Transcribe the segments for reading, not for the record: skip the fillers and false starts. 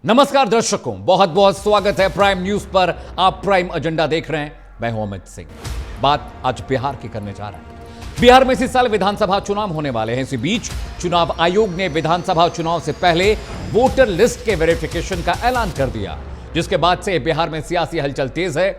नमस्कार दर्शकों, बहुत बहुत स्वागत है प्राइम न्यूज पर। आप प्राइम एजेंडा देख रहे हैं। मैं हूं अमित सिंह। बात आज बिहार की करने जा रहा है। बिहार में इसी साल विधानसभा चुनाव होने वाले हैं। इसी बीच चुनाव आयोग ने विधानसभा चुनाव से पहले वोटर लिस्ट के वेरिफिकेशन का ऐलान कर दिया, जिसके बाद से बिहार में सियासी हलचल तेज है।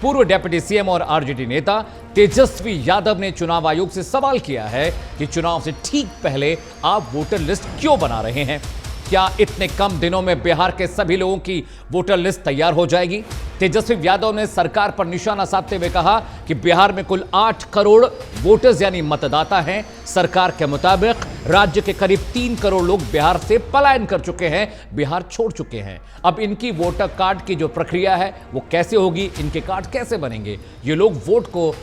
पूर्व डिप्टी सीएम और आरजेडी नेता तेजस्वी यादव ने चुनाव आयोग से सवाल किया है कि चुनाव से ठीक पहले आप वोटर लिस्ट क्यों बना रहे हैं। क्या इतने कम दिनों में बिहार के सभी लोगों की वोटर लिस्ट तैयार हो जाएगी? तेजस्वी यादव ने सरकार पर निशाना साधते हुए कहा कि बिहार में कुल 8 करोड़ वोटर्स यानी मतदाता हैं। सरकार के मुताबिक राज्य के करीब 3 करोड़ लोग बिहार से पलायन कर चुके हैं, बिहार छोड़ चुके हैं। अब इनकी वोटर कार्ड की जो प्रक्रिया है वो कैसे होगी, इनके कार्ड कैसे बनेंगे? ये लोग वोट को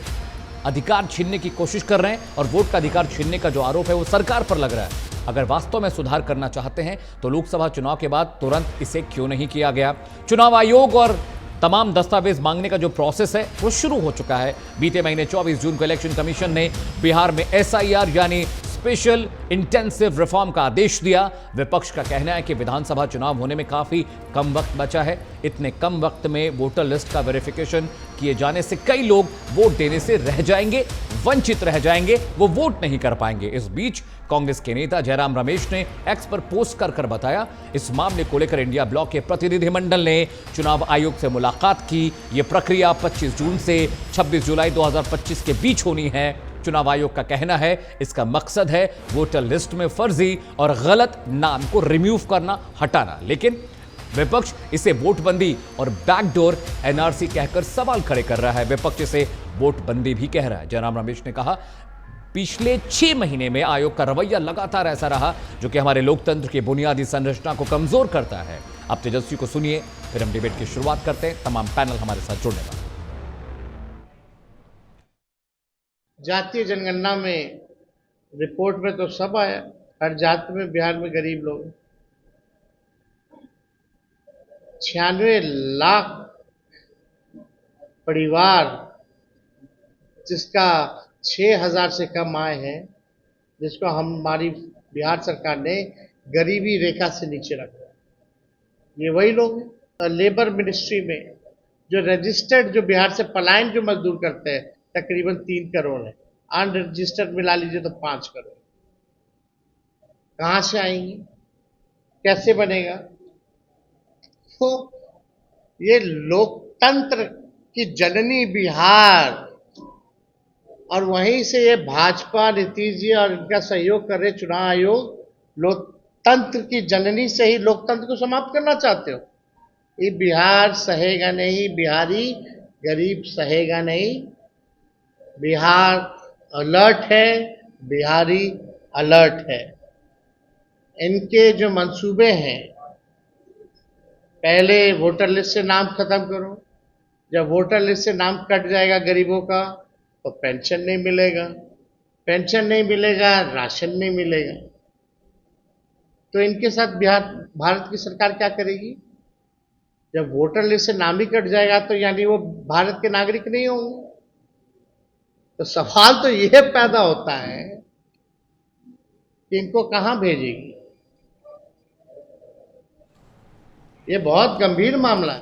अधिकार छीनने की कोशिश कर रहे हैं और वोट का अधिकार छीनने का जो आरोप है वो सरकार पर लग रहा है। अगर वास्तव में सुधार करना चाहते हैं तो लोकसभा चुनाव के बाद तुरंत इसे क्यों नहीं किया गया? चुनाव आयोग और तमाम दस्तावेज मांगने का जो प्रोसेस है वो शुरू हो चुका है। बीते महीने 24 जून को इलेक्शन कमीशन ने बिहार में एसआईआर यानी स्पेशल इंटेंसिव रिफॉर्म का आदेश दिया। विपक्ष का कहना है कि विधानसभा चुनाव होने में काफी कम वक्त बचा है। इतने कम वक्त में वोटर लिस्ट का वेरिफिकेशन किए जाने से कई लोग वोट देने से रह जाएंगे, वंचित रह जाएंगे, वो वोट नहीं कर पाएंगे। इस बीच कांग्रेस के नेता जयराम रमेश ने एक्स पर पोस्ट कर बताया, इस मामले को लेकर इंडिया ब्लॉक के प्रतिनिधिमंडल ने चुनाव आयोग से मुलाकात की। यह प्रक्रिया 25 जून से 26 जुलाई 2025 के बीच होनी है। चुनाव आयोग का कहना है इसका मकसद है वोटर लिस्ट में फर्जी और गलत नाम को रिमूव करना, हटाना। लेकिन विपक्ष इसे वोटबंदी और बैकडोर एनआरसी कहकर सवाल खड़े कर रहा है। विपक्ष इसे वोटबंदी भी कह रहा है। जयराम रमेश ने कहा, पिछले 6 महीने में आयोग का रवैया लगातार ऐसा रहा जो कि हमारे लोकतंत्र की बुनियादी संरचना को कमजोर करता है। अब तेजस्वी को सुनिए, फिर हम डिबेट की शुरुआत करते हैं। तमाम पैनल हमारे साथ जुड़ने वाले। जातीय जनगणना में रिपोर्ट में तो सब आया, हर जाति में बिहार में गरीब लोग 96 लाख परिवार जिसका 6,000 से कम आय है, जिसको हमारी बिहार सरकार ने गरीबी रेखा से नीचे रखा। ये वही लोग हैं। लेबर मिनिस्ट्री में जो रजिस्टर्ड, जो बिहार से पलायन जो मजदूर करते हैं, तकरीबन 3 करोड़ है। अनरजिस्टर्ड मिला लीजिए तो 5 करोड़। कहां से आएंगी, कैसे बनेगा? तो ये लोकतंत्र की जननी बिहार, और वहीं से ये भाजपा, नीतीश जी और इनका सहयोग कर रहे चुनाव आयोग, लोकतंत्र की जननी से ही लोकतंत्र को समाप्त करना चाहते हो। ये बिहार सहेगा नहीं, बिहारी गरीब सहेगा नहीं। बिहार अलर्ट है, बिहारी अलर्ट है। इनके जो मंसूबे हैं, पहले वोटर लिस्ट से नाम खत्म करो। जब वोटर लिस्ट से नाम कट जाएगा गरीबों का तो पेंशन नहीं मिलेगा, पेंशन नहीं मिलेगा, राशन नहीं मिलेगा। तो इनके साथ भारत की सरकार क्या करेगी? जब वोटर लिस्ट से नाम ही कट जाएगा तो यानी वो भारत के नागरिक नहीं होंगे। तो सवाल तो यह पैदा होता है कि इनको कहां भेजेगी। ये बहुत गंभीर मामला है।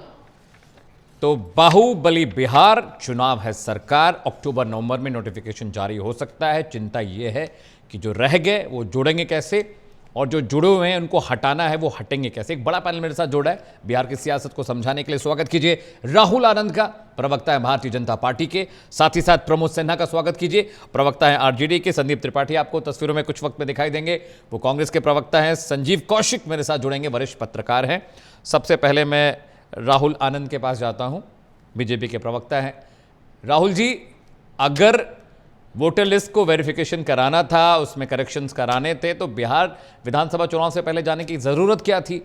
तो बाहुबली बिहार चुनाव है सरकार, अक्टूबर नवंबर में नोटिफिकेशन जारी हो सकता है। चिंता यह है कि जो रह गए वो जुड़ेंगे कैसे, और जो जुड़े हुए हैं उनको हटाना है वो हटेंगे कैसे। एक बड़ा पैनल मेरे साथ जुड़ा है बिहार की सियासत को समझाने के लिए। स्वागत कीजिए राहुल आनंद का, प्रवक्ता है भारतीय जनता पार्टी के। साथ ही साथ प्रमोद सिन्हा का स्वागत कीजिए, प्रवक्ता है आरजेडी के। संदीप त्रिपाठी आपको तस्वीरों में कुछ वक्त में दिखाई देंगे, वो कांग्रेस के प्रवक्ता हैं। संजीव कौशिक मेरे साथ जुड़ेंगे, वरिष्ठ पत्रकार हैं। सबसे पहले मैं राहुल आनंद के पास जाता हूं, बीजेपी के प्रवक्ता हैं। राहुल जी, अगर वोटर लिस्ट को वेरिफिकेशन कराना था, उसमें करेक्शंस कराने थे, तो बिहार विधानसभा चुनाव से पहले जाने की ज़रूरत क्या थी?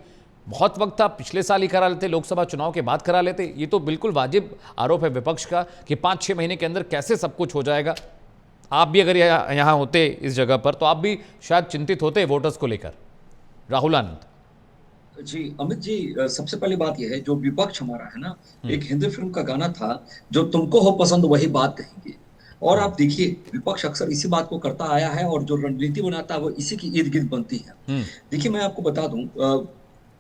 बहुत वक्त था, पिछले साल ही करा लेते, लोकसभा चुनाव के बाद करा लेते। ये तो बिल्कुल वाजिब आरोप है विपक्ष का कि 5-6 महीने के अंदर कैसे सब कुछ हो जाएगा। आप भी अगर यहाँ होते इस जगह पर तो आप भी शायद चिंतित होते वोटर्स को लेकर। राहुल आनंद जी अमित जी, सबसे पहली बात यह है, जो विपक्ष हमारा है ना, एक हिंदी फिल्म का गाना था, जो तुमको हो पसंद वही बात कहेंगे। और आप देखिए, विपक्ष अक्सर इसी बात को करता आया है और जो रणनीति बनाता है वो इसी की इर्द गिर्द बनती है। देखिए, मैं आपको बता दूं,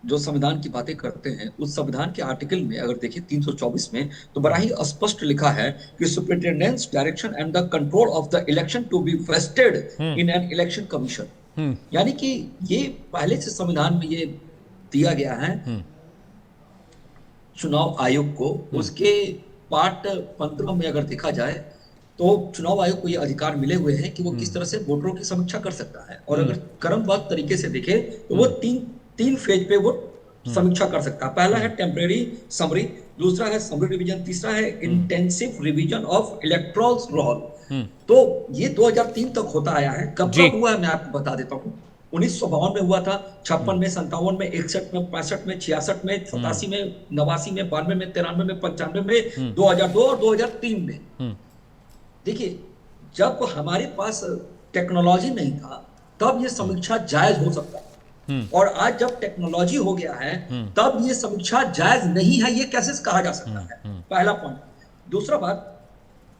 जो संविधान की बातें करते हैं, उस संविधान के आर्टिकल में अगर देखिए 324 में, तो बड़ा ही स्पष्ट लिखा है कि superintendents direction and the control of the election to be vested in an election commission. यानी कि ये पहले से संविधान में ये दिया गया है चुनाव आयोग को। उसके पार्ट 15 में अगर देखा जाए तो चुनाव आयोग को ये अधिकार मिले हुए हैं कि वो किस तरह से वोटरों की समीक्षा कर सकता है। और अगर क्रमबद्ध तरीके से देखे तो वो तीन फेज पे वो समीक्षा कर सकता है। पहला है टेम्परेरी समरी, दूसरा है समरी रिवीजन, तीसरा है intensive revision of electoral roll. तो ये 2003 तक होता आया है। कब तक हुआ है मैं आपको बता देता हूँ। 1952 में हुआ था, 56 में, 57 में, 61 में, 65 में, 66 में, 87 में, 89 में, 92 में, 93 में, 95 में, 2002 और 2003 में। देखिए, जब हमारे पास टेक्नोलॉजी नहीं था तब ये समीक्षा जायज हो सकता है, और आज जब टेक्नोलॉजी हो गया है तब ये समीक्षा जायज नहीं है, ये कैसे कहा जा सकता है? पहला पॉइंट। दूसरा बात,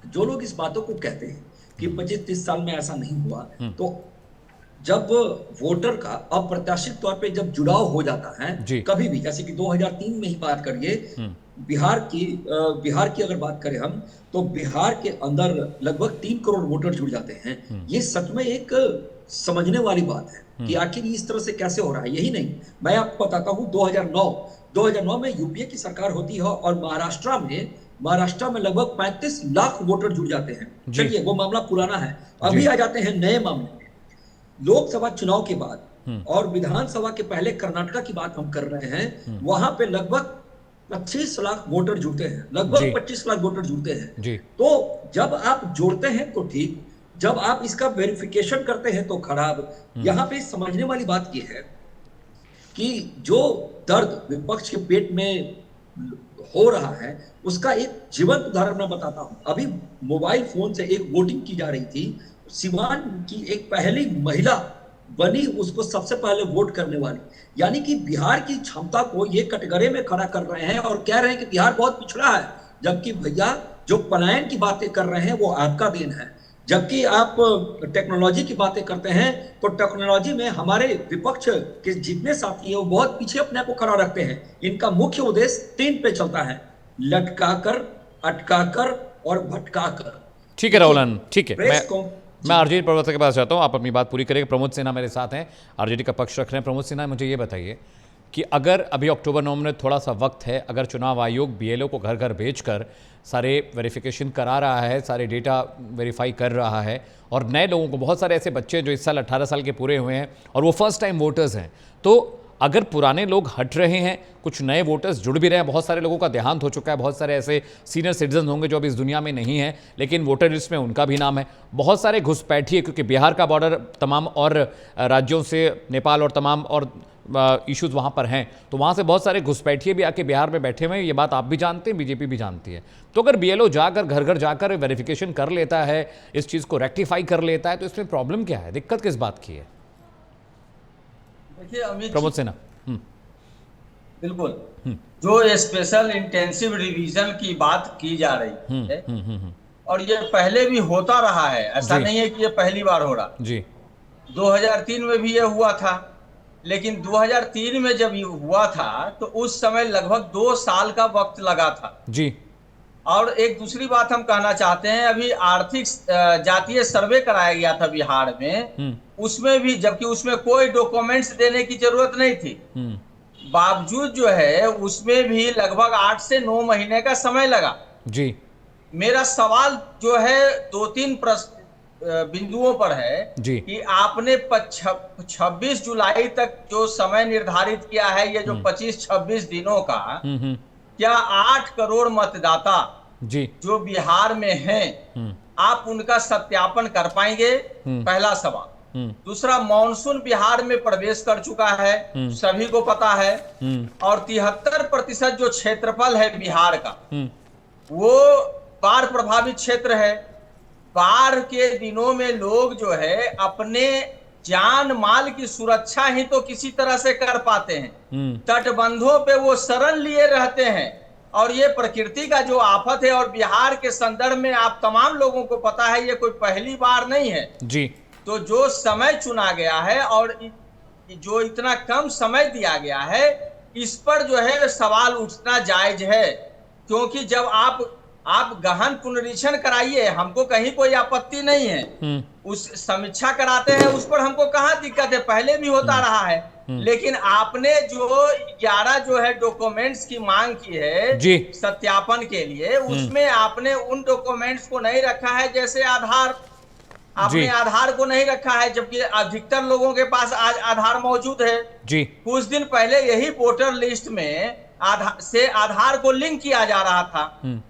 जो लोग इस बातों को कहते हैं कि 25-30 साल में ऐसा नहीं हुआ, तो जब वोटर का अप्रत्याशित तौर पे जब जुड़ाव हो जाता है कभी भी, जैसे कि 2003 में ही बात करिए, बिहार की अगर बात करें हम, तो बिहार के अंदर लगभग 3 करोड़ वोटर जुड़ जाते हैं। ये सच में एक समझने वाली बात है कि आखिर इस तरह से कैसे हो रहा है। यही नहीं, मैं आपको बताता हूँ, 2009 में यूपीए की सरकार होती है और महाराष्ट्र में लगभग 35 लाख वोटर जुड़ जाते हैं। चलिए, वो मामला पुराना है। अभी आ जाते हैं नए मामले में। लोकसभा चुनाव के बाद और विधानसभा के पहले कर्नाटक की बात हम कर रहे हैं, वहां पे लगभग 25 लाख वोटर जुड़ते हैं, लगभग 25 लाख वोटर जुड़ते हैं। तो जब आप जोड़ते हैं तो ठीक, जब आप इसका वेरिफिकेशन करते हैं तो खराब। यहां पे समझने वाली बात यह है कि जो दर्द विपक्ष के पेट में हो रहा है उसका एक जीवंत उदाहरण मैं बताता हूं। अभी मोबाइल फोन से एक वोटिंग की जा रही थी, सिवान की एक पहली महिला बनी उसको सबसे पहले वोट करने वाली। यानी कि बिहार की क्षमता को ये कटघरे में खड़ा कर रहे हैं और कह रहे हैं कि बिहार बहुत पिछड़ा है, जबकि भैया जो पलायन की बातें कर रहे हैं वो आपका देन है। जबकि आप टेक्नोलॉजी की बातें करते हैं तो टेक्नोलॉजी में हमारे विपक्ष के जितने साथी हैं वो बहुत पीछे अपने आप को खड़ा रखते हैं। इनका मुख्य उद्देश्य 3 पे चलता है, लटकाकर, अटकाकर और भटकाकर। ठीक है राहुलन, ठीक है, मैं आरजेडी प्रवक्ता के पास जाता हूं, आप अपनी बात पूरी करेंगे। प्रमोद सिन्हा मेरे साथ हैं, आरजेडी का पक्ष रख रहे हैं। प्रमोद सिन्हा, मुझे ये बताइए कि अगर अभी अक्टूबर नवंबर में थोड़ा सा वक्त है, अगर चुनाव आयोग बीएलओ को घर घर भेजकर सारे वेरिफिकेशन करा रहा है, सारे डेटा वेरीफाई कर रहा है, और नए लोगों को, बहुत सारे ऐसे बच्चे जो इस साल 18 साल के पूरे हुए हैं और वो फर्स्ट टाइम वोटर्स हैं, तो अगर पुराने लोग हट रहे हैं, कुछ नए वोटर्स जुड़ भी रहे हैं, बहुत सारे लोगों का देहांत हो चुका है, बहुत सारे ऐसे सीनियर सिटीजन होंगे जो अब इस दुनिया में नहीं है लेकिन वोटर लिस्ट में उनका भी नाम है, बहुत सारे घुसपैठिए, क्योंकि बिहार का बॉर्डर तमाम और राज्यों से, नेपाल और तमाम और इश्यूज वहाँ पर हैं, तो वहाँ से बहुत सारे घुसपैठिए भी आके बिहार में बैठे हुए हैं। ये बात आप भी जानते हैं, बीजेपी भी जानती है। तो अगर बीएलओ जाकर घर घर जाकर वेरिफिकेशन कर लेता है, इस चीज़ को रेक्टिफाई कर लेता है, तो इसमें प्रॉब्लम क्या है, दिक्कत किस बात की है? देखिए अमित, प्रमोद सिन्हा, बिल्कुल, जो स्पेशल इंटेंसिव रिवीजन की बात की जा रही है, और ये पहले भी होता रहा है, ऐसा नहीं है कि ये पहली बार हो रहा जी। 2003 में भी ये हुआ था, लेकिन 2003 में जब ये हुआ था तो उस समय लगभग 2 साल का वक्त लगा था जी। और एक दूसरी बात हम कहना चाहते हैं, अभी आर्थिक जातीय सर्वे कराया गया था बिहार में, उसमें भी, जबकि उसमें कोई डॉक्यूमेंट्स देने की जरूरत नहीं थी, बावजूद जो है उसमें भी लगभग 8 से 9 महीने का समय लगा जी। मेरा सवाल जो है 2-3 बिंदुओं पर है जी। कि आपने 26 जुलाई तक जो समय निर्धारित किया है, ये जो 25-26 दिनों का, क्या 8 करोड़ मतदाता जी जो बिहार में हैं, आप उनका सत्यापन कर पाएंगे? पहला सवाल। दूसरा, मानसून बिहार में प्रवेश कर चुका है, सभी को पता है, और 73% जो क्षेत्रफल है बिहार का वो बाढ़ प्रभावित क्षेत्र है। बाढ़ के दिनों में लोग जो है अपने जान माल की सुरक्षा ही तो किसी तरह से कर पाते हैं, तटबंधों पे वो शरण लिए रहते हैं, और ये प्रकृति का जो आफत है, और बिहार के संदर्भ में आप तमाम लोगों को पता है ये कोई पहली बार नहीं है जी। तो जो समय चुना गया है और जो इतना कम समय दिया गया है, इस पर जो है सवाल उठना जायज है, क्योंकि जब आप गहन पुनरीक्षण कराइए, हमको कहीं कोई आपत्ति नहीं है, उस समीक्षा कराते हैं, उस पर हमको कहाँ दिक्कत है, पहले भी होता रहा है। लेकिन आपने जो 11 जो है डॉक्यूमेंट्स की मांग की है जी सत्यापन के लिए, उसमें आपने उन डॉक्यूमेंट्स को नहीं रखा है, जैसे आधार, आपने आधार को नहीं रखा है, जबकि अधिकतर लोगों के पास आज आधार मौजूद है। जी कुछ दिन पहले यही वोटर लिस्ट में आधार को लिंक किया जा रहा था।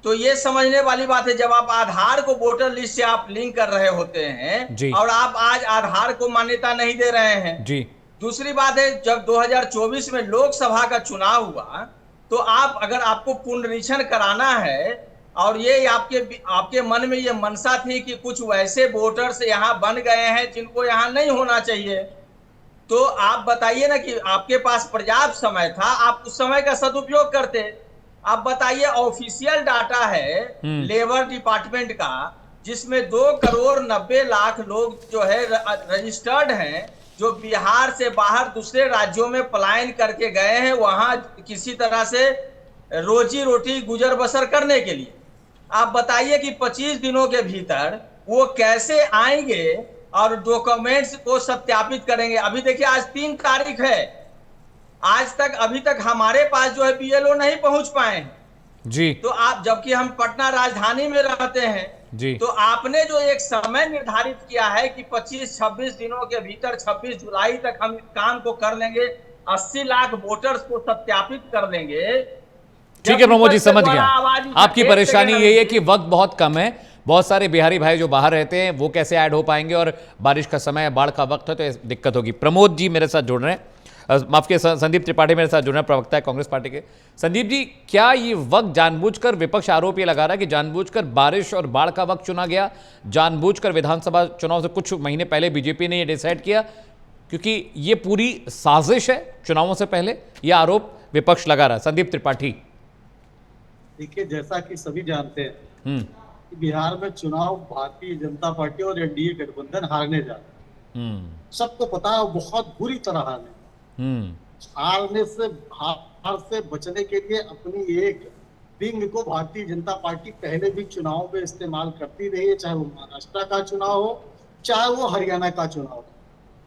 तो ये समझने वाली बात है, जब आप आधार को वोटर लिस्ट से आप लिंक कर रहे होते हैं और आप आज आधार को मान्यता नहीं दे रहे हैं जी। दूसरी बात है, जब 2024 में लोकसभा का चुनाव हुआ, तो आप अगर आपको पुनरीक्षण कराना है और ये आपके मन में ये मनसा थी कि कुछ वैसे वोटर्स यहाँ बन गए हैं जिनको यहाँ नहीं होना चाहिए, तो आप बताइए ना कि आपके पास पर्याप्त समय था, आप उस समय का सदुपयोग करते। आप बताइए, ऑफिशियल डाटा है लेबर डिपार्टमेंट का, जिसमें 2,90,00,000 लोग जो है रजिस्टर्ड हैं, जो बिहार से बाहर दूसरे राज्यों में पलायन करके गए हैं वहां किसी तरह से रोजी रोटी गुजर बसर करने के लिए। आप बताइए कि 25 दिनों के भीतर वो कैसे आएंगे और डॉक्यूमेंट्स को सत्यापित करेंगे। अभी देखिए, आज 3 तारीख है, आज तक अभी तक हमारे पास जो है बीएलओ नहीं पहुंच पाए हैं जी। तो आप, जबकि हम पटना राजधानी में रहते हैं जी, तो आपने जो एक समय निर्धारित किया है कि 25-26 दिनों के भीतर 26 जुलाई तक हम काम को कर लेंगे, 80 लाख वोटर्स को सत्यापित कर देंगे। ठीक है प्रमोद जी, समझ गया। आपकी परेशानी यही है कि वक्त बहुत कम है, बहुत सारे बिहारी भाई जो बाहर रहते हैं वो कैसे ऐड हो पाएंगे, और बारिश का समय है, बाढ़ का वक्त है, तो दिक्कत होगी। प्रमोद जी मेरे साथ जुड़ रहे हैं, माफ के संदीप त्रिपाठी मेरे साथ जुड़ रहे हैं, प्रवक्ता है कांग्रेस पार्टी के। संदीप जी, क्या ये वक्त जानबूझकर, विपक्ष आरोप ये लगा रहा है कि जानबूझकर बारिश और बाढ़ का वक्त चुना गया, जानबूझकर विधानसभा चुनाव से कुछ महीने पहले बीजेपी ने ये डिसाइड किया, क्योंकि ये पूरी साजिश है चुनावों से पहले, यह आरोप विपक्ष लगा रहा है। संदीप त्रिपाठी। देखिए, जैसा कि सभी जानते हैं कि बिहार में चुनाव भारतीय जनता पार्टी और एनडीए गठबंधन हारने जा रहे हैं। सबको पता है, बहुत बुरी तरह हारने। हारने से, हार से बचने के लिए अपनी एक विंग को भारतीय जनता पार्टी पहले भी चुनाव में इस्तेमाल करती रही है, चाहे वो महाराष्ट्र का चुनाव हो, चाहे वो हरियाणा का चुनाव हो।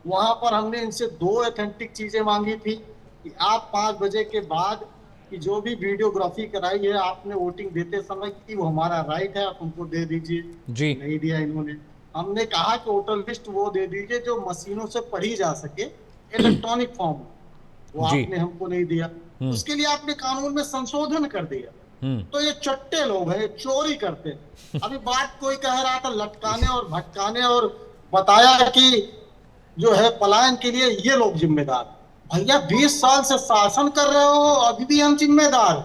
वहां पर हमने इनसे 2 ऑथेंटिक चीजें मांगी थी कि आप 5 बजे के बाद कि जो भी वीडियोग्राफी कराई है आपने वोटिंग देते समय की, वो हमारा राइट है, आप हमको दे दीजिए जी। नहीं दिया इन्होंने। हमने कहा कि वोटर लिस्ट वो दे दीजिए जो मशीनों से पढ़ी जा सके, इलेक्ट्रॉनिक फॉर्म, वो आपने हमको नहीं दिया। उसके लिए आपने कानून में संशोधन कर दिया। तो ये चट्टे लोग हैं, चोरी करते हैं। अभी बात कोई कह रहा था लटकाने और भटकाने, और बताया कि जो है पलायन के लिए ये लोग जिम्मेदार। भैया 20 साल से शासन कर रहे हो, अभी भी हम जिम्मेदार।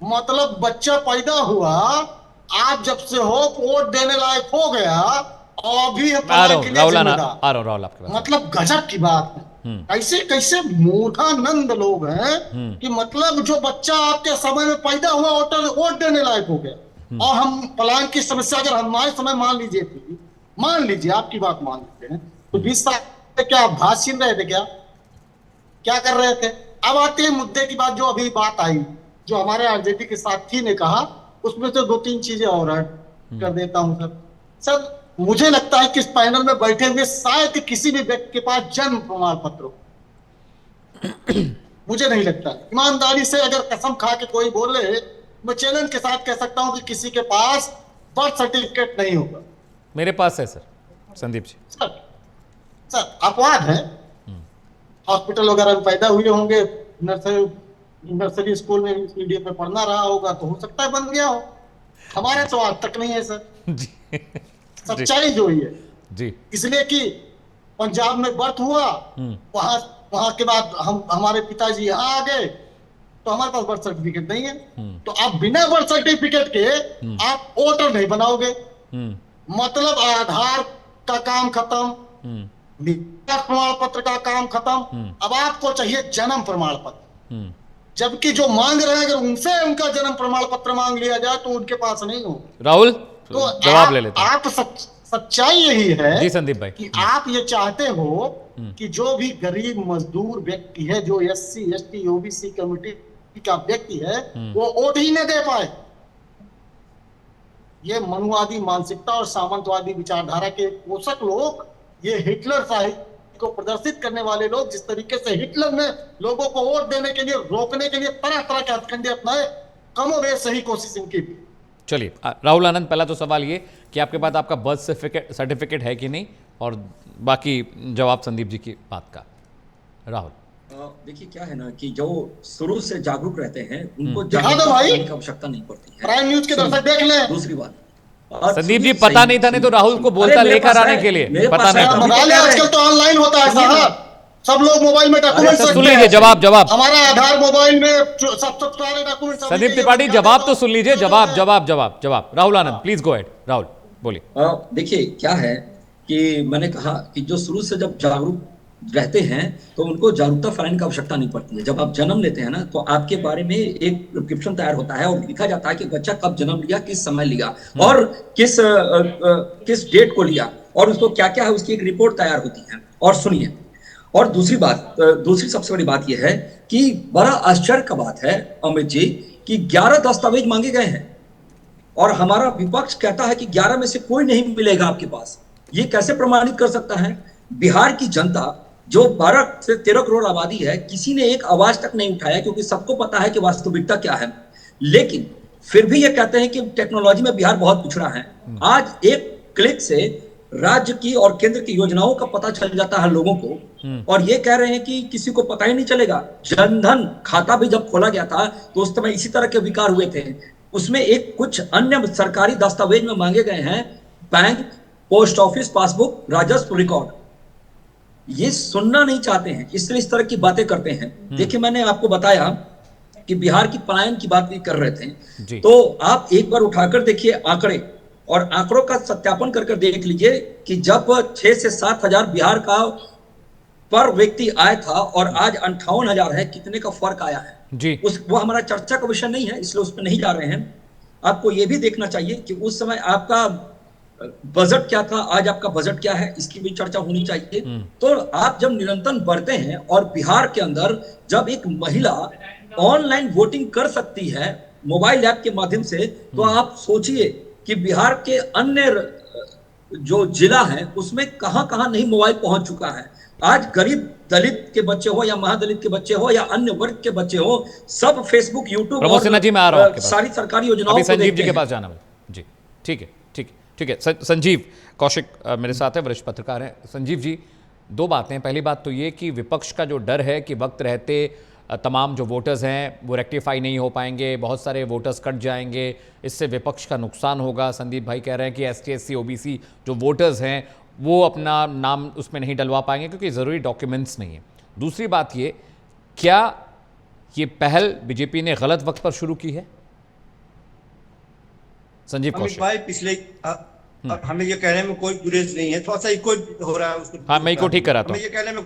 मतलब बच्चा पैदा हुआ, आप जब से हो वोट देने लायक हो गया, और अभी पलायन के लिए जिम्मेदार। मतलब गजब की बात है। कैसे कैसे मूढ़ानंद लोग हैं कि मतलब जो बच्चा आपके समय में पैदा हुआ वोट देने लायक हो गया, और हम पलायन की समस्या अगर हमारे समय मान लीजिए थी, मान लीजिए आपकी बात मान लेते हैं, तो 20 साल क्या आप घास छीन रहे थे? क्या कर रहे थे? अब आते हैं मुद्दे की बात, जो अभी बात आई, जो हमारे आरजेडी के साथी ने कहा, उसमें से 2-3 चीजें और ऐड कर देता हूं। सर मुझे लगता है कि इस पैनल में बैठे हुए शायद किसी भी व्यक्ति के पास जन्म प्रमाण पत्र हो। मुझे नहीं लगता। ईमानदारी से अगर कसम खा के कोई बोले, मैं चैलेंज के साथ कह सकता हूं कि किसी के पास बर्थ सर्टिफिकेट नहीं होगा। मेरे पास है सर। संदीप जी, सर अपवाद है, हॉस्पिटल वगैरह में पैदा हुए होंगे, नर्सरी स्कूल में इंग्लिश मीडियम में पढ़ना रहा होगा, तो हो सकता है बन गया हो। हमारे तो आज तक नहीं है सर जी। सच्चाई जो ही है जी, इसलिए कि पंजाब में बर्थ हुआ, वहां के बाद हमारे पिताजी यहाँ आ गए, तो हमारे पास बर्थ सर्टिफिकेट नहीं है। तो आप बिना बर्थ सर्टिफिकेट के आप वोटर नहीं बनाओगे। मतलब आधार का काम खत्म, प्रमाण पत्र का काम खत्म, अब आपको चाहिए जन्म प्रमाण पत्र। जबकि जो मांग रहे हैं, अगर उनसे उनका जन्म प्रमाण पत्र मांग लिया जाए तो उनके पास नहीं हो। राहुल तो जवाब ले लेते हैं। आप सच्चाई यही है जी संदीप भाई कि आप ये चाहते हो कि जो भी गरीब मजदूर व्यक्ति है, जो SC ST OBC कम्युनिटी का व्यक्ति है, वो वोट ही न दे पाए। ये मनुवादी मानसिकता और सामंतवादी विचारधारा के पोषक लोग, ये हिटलर साहित्य को प्रदर्शित करने वाले लोग, जिस तरीके से हिटलर ने लोगों को वोट देने के लिए, रोकने के लिए तरह तरह के हथकंडे अपनाए, कमोबेश सही कोशिश इनकी भी। चलिए राहुल आनंद, पहला तो सवाल ये कि आपके पास आपका बर्थ सर्टिफिकेट है कि नहीं, और बाकी जवाब संदीप जी की बात का। राहुल देखिए क्या है ना कि जो शुरू से जागरूक रहते हैं उनको दिखा दो भाई, की आवश्यकता नहीं पड़ती है। प्राइम न्यूज के दर्शक देख लें। दूसरी बात, संदीप जी पता नहीं था, नहीं तो राहुल को बोलता लेकर आने के लिए, पता नहीं था। मोबाइल आजकल तो ऑनलाइन होता है साहब, सब लोग मोबाइल में डॉक्यूमेंट सुन लीजिए जवाब। हमारा आधार मोबाइल में सब सारे डॉक्यूमेंट। संदीप त्रिपाठी जवाब तो सुन लीजिए, जवाब। Rahul Anand please go ahead. Rahul बोलिए। देखिए क्या है कि मैंने कहा कि जो शुरू से जब जागरूक रहते हैं तो उनको जागरूकता फैलाने की आवश्यकता नहीं पड़ती है। जब आप जन्म लेते हैं ना तो आपके बारे में एक प्रिस्क्रिप्शन तैयार होता है और लिखा जाता है कि बच्चा कब जन्म लिया, किस समय लिया और किस डेट को लिया, और उसको क्या क्या है उसकी एक रिपोर्ट तैयार होती है। और सुनिए, और दूसरी सबसे बड़ी बात यह है कि बड़ा आश्चर्य का बात है अमित जी कि 11 दस्तावेज मांगे गए हैं और हमारा विपक्ष कहता है कि 11 में से कोई नहीं मिलेगा आपके पास। ये कैसे प्रमाणित कर सकता है? बिहार की जनता जो 12 से 13 करोड़ आबादी है, किसी ने एक आवाज तक नहीं उठाया क्योंकि सबको पता है कि वास्तविकता क्या है। लेकिन फिर भी ये कहते हैं कि टेक्नोलॉजी में बिहार बहुत पिछड़ा है। आज एक क्लिक से राज्य की और केंद्र की योजनाओं का पता चल जाता है लोगों को, और ये कह रहे हैं कि किसी को पता ही नहीं चलेगा। जनधन खाता भी जब खोला गया था तो उस समय इसी तरह के विकार हुए थे। उसमें एक कुछ अन्य सरकारी दस्तावेज में मांगे गए हैं बैंक, पोस्ट ऑफिस पासबुक, राजस्व रिकॉर्ड। ये सुनना नहीं चाहते हैं, इसलिए इस तरह की बातें करते हैं। देखिए मैंने आपको बताया कि बिहार की पलायन की बात भी कर रहे थे, तो आप एक बार उठाकर देखिए आंकड़े, और आंकड़ों का सत्यापन कर देख लीजिए कि जब 6 से 7 हजार बिहार का पर व्यक्ति आया था और आज 58,000 है, कितने का फर्क आया है जी। वो हमारा चर्चा का विषय नहीं है, इसलिए उस पर नहीं जा रहे हैं। आपको ये भी देखना चाहिए कि उस समय आपका बजट क्या था, आज आपका बजट क्या है, इसकी भी चर्चा होनी चाहिए। तो आप जब निरंतर बढ़ते हैं और बिहार के अंदर जब एक महिला ऑनलाइन वोटिंग कर सकती है मोबाइल ऐप के माध्यम से, तो आप सोचिए कि बिहार के अन्य जो जिला है उसमें कहां कहां नहीं मोबाइल पहुंच चुका है। आज गरीब दलित के बच्चे हो या महादलित के बच्चे हो या अन्य वर्ग के बच्चे हो, सब फेसबुक, यूट्यूब और सारी सरकारी योजनाओं को संजीव जी के पास जाना जी। ठीक है। संजीव कौशिक मेरे साथ है, वरिष्ठ पत्रकार हैं। संजीव जी, दो बातें। पहली बात तो ये कि विपक्ष का जो डर है कि वक्त रहते तमाम जो वोटर्स हैं वो रेक्टिफाई नहीं हो पाएंगे, बहुत सारे वोटर्स कट जाएंगे, इससे विपक्ष का नुकसान होगा। संदीप भाई कह रहे हैं कि ST SC OBC जो वोटर्स हैं वो अपना नाम उसमें नहीं डलवा पाएंगे क्योंकि ज़रूरी डॉक्यूमेंट्स नहीं है। दूसरी बात ये, क्या ये पहल बीजेपी ने गलत वक्त पर शुरू की है? संजीव कौशिक भाई, पिछले हमें ये कहने में कोई गुरेज नहीं है, थोड़ा सा इको हो रहा है उसको। हाँ, मैं इको ठीक कराता हूँ। ये कहने में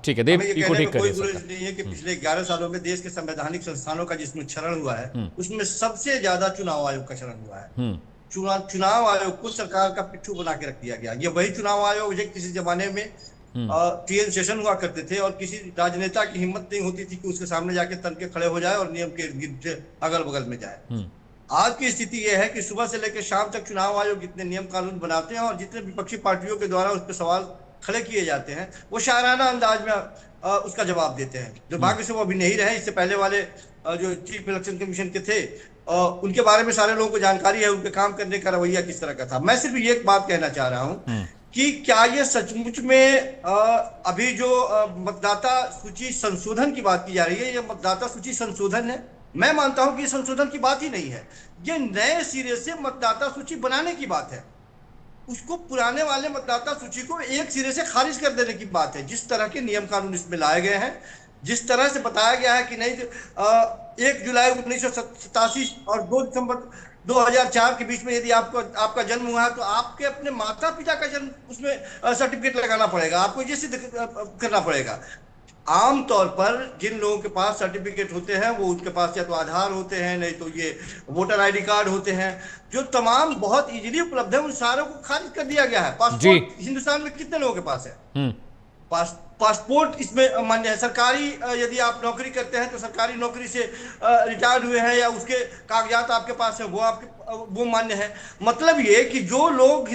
ठीक है, देव इको ठीक कोई गुरेज नहीं है कि पिछले 11 सालों में देश के संवैधानिक संस्थानों का जिसमें क्षरण हुआ है, उसमें सबसे ज्यादा चुनाव आयोग का क्षरण हुआ है। चुनाव आयोग को सरकार का पिट्ठू बना के रख दिया गया। ये वही चुनाव आयोग जो किसी जमाने में TN सेशन हुआ करते थे और किसी राजनेता की हिम्मत नहीं होती थी कि उसके सामने जाके तन के खड़े हो जाए और नियम के इर्द अगल बगल में जाए। आज की स्थिति यह है कि सुबह से लेकर शाम तक चुनाव आयोग जितने नियम कानून बनाते हैं और जितने विपक्षी पार्टियों के द्वारा उस पर सवाल खड़े किए जाते हैं, वो शायराना अंदाज में उसका जवाब देते हैं। दुर्भाग्य से वो अभी नहीं रहे। इससे पहले वाले जो चीफ इलेक्शन कमीशन के थे, उनके बारे में सारे लोगों को जानकारी है, उनके काम करने का रवैया किस तरह का था। मैं सिर्फ ये एक बात कहना चाह रहा हूँ कि क्या ये सचमुच में अभी जो मतदाता सूची संशोधन की बात की जा रही है, ये मतदाता सूची संशोधन है? मैं मानता हूं कि संशोधन की बात ही नहीं है, ये नए सिरे से मतदाता सूची बनाने की बात है। उसको पुराने वाले मतदाता सूची को एक सिरे से खारिज कर देने की बात है। जिस तरह के नियम कानून इसमें लाए गए हैं, जिस तरह से बताया गया है कि नहीं 1 जुलाई 1987 और 2 दिसंबर 2004 के बीच में यदि आपका जन्म हुआ है तो आपके अपने माता पिता का जन्म उसमें सर्टिफिकेट लगाना पड़ेगा, आपको ये सिद्ध करना पड़ेगा। आम तौर पर जिन लोगों के पास सर्टिफिकेट होते हैं वो उनके पास या तो आधार होते हैं, नहीं तो ये वोटर आईडी कार्ड होते हैं, जो तमाम बहुत इजीली उपलब्ध है, उन सारों को खारिज कर दिया गया है। पासपोर्ट हिंदुस्तान में कितने लोगों के पास है? पासपोर्ट इसमें मान्य है। सरकारी यदि आप नौकरी करते हैं तो सरकारी नौकरी से रिटायर्ड हुए हैं या उसके कागजात आपके पास है, वो मान्य है। मतलब ये कि जो लोग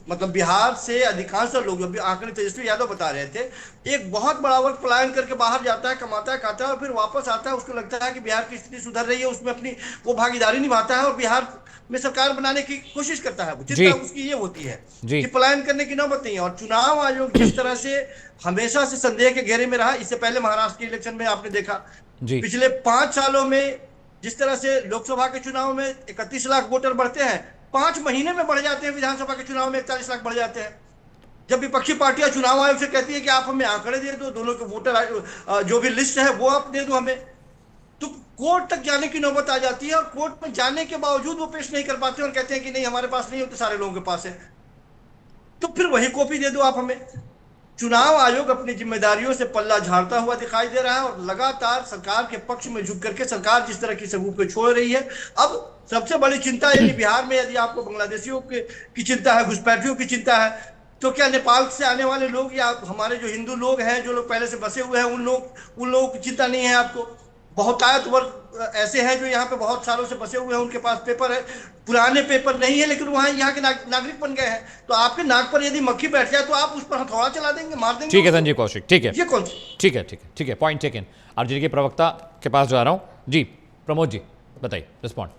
मतलब बिहार से अधिकांश लोग, जो आंकड़े तेजस्वी यादव बता रहे थे, एक बहुत बड़ा वर्ग पलायन करके बाहर जाता है, कमाता है, खाता है और फिर वापस आता है। उसको लगता है कि बिहार की स्थिति सुधर रही है, उसमें अपनी वो भागीदारी निभाता है और बिहार में सरकार बनाने की कोशिश करता है। चिंता उसकी ये होती है कि पलायन करने की नौबत नहीं है। और चुनाव आयोग जिस तरह से हमेशा से संदेह के घेरे में रहा, इससे पहले महाराष्ट्र के इलेक्शन में आपने देखा, पिछले 5 सालों में जिस तरह से लोकसभा के चुनाव में 31 लाख वोटर बढ़ते हैं, 5 महीने में बढ़ जाते हैं, विधानसभा के चुनाव में 41 लाख बढ़ जाते हैं। जब विपक्षी पार्टियां चुनाव आयोग से कहती है कि आप हमें आंकड़े दे दो, दोनों के वोटर जो भी लिस्ट है वो आप दे दो हमें, तो कोर्ट तक जाने की नौबत आ जाती है और कोर्ट में जाने के बावजूद वो पेश नहीं कर पाते और कहते हैं कि नहीं हमारे पास नहीं होते, सारे लोगों के पास है, तो फिर वही कॉपी दे दो आप हमें। चुनाव आयोग अपनी जिम्मेदारियों से पल्ला झाड़ता हुआ दिखाई दे रहा है और लगातार सरकार के पक्ष में झुक करके सरकार जिस तरह की सबूत पे छोड़ रही है। अब सबसे बड़ी चिंता यदि बिहार में यदि आपको बांग्लादेशियों की चिंता है, घुसपैठियों की चिंता है, तो क्या नेपाल से आने वाले लोग या हमारे जो हिंदू लोग हैं, जो लोग पहले से बसे हुए हैं, उन लोगों की चिंता नहीं है आपको? बहुतायत वर्ग ऐसे हैं जो यहाँ पे बहुत सालों से बसे हुए हैं, उनके पास पेपर है, पुराने पेपर नहीं है, लेकिन वहाँ यहाँ के नागरिक बन गए हैं, तो आपके नाक पर यदि मक्खी बैठ जाए तो आप उस पर हथौड़ा चला देंगे, मार देंगे। ठीक है संजीव कौशिक, ठीक है, ये कौन? ठीक है, पॉइंट टेकन। आरजेडी के प्रवक्ता के पास जा रहा हूँ जी, प्रमोद जी बताइए, रिस्पॉन्ड।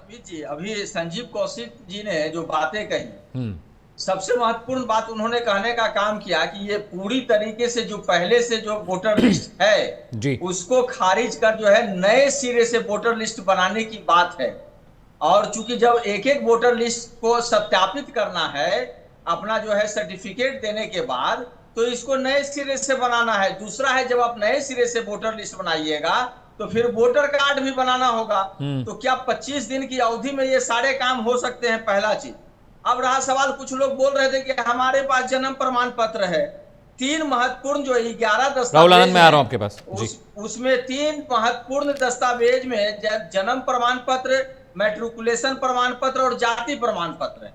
देखिए अभी संजीव कौशिक जी ने जो बातें कही, सबसे महत्वपूर्ण बात उन्होंने कहने का काम किया कि ये पूरी तरीके से जो पहले से जो वोटर लिस्ट है जी, उसको खारिज कर जो है नए सिरे से वोटर लिस्ट बनाने की बात है। और चूंकि जब एक एक वोटर लिस्ट को सत्यापित करना है अपना जो है सर्टिफिकेट देने के बाद, तो इसको नए सिरे से बनाना है। दूसरा है, जब आप नए सिरे से वोटर लिस्ट बनाइएगा तो फिर वोटर कार्ड भी बनाना होगा। तो क्या 25 दिन की अवधि में ये सारे काम हो सकते हैं? पहला चीज। अब रहा सवाल, कुछ लोग बोल रहे थे कि हमारे पास जन्म प्रमाण पत्र है। 3 महत्वपूर्ण जो 11 दस्तावेज, मैं आ रहा हूं आपके पास जी। उसमें 3 महत्वपूर्ण दस्तावेज में जन्म प्रमाण पत्र, मैट्रिकुलेशन प्रमाण पत्र और जाति प्रमाण पत्र है।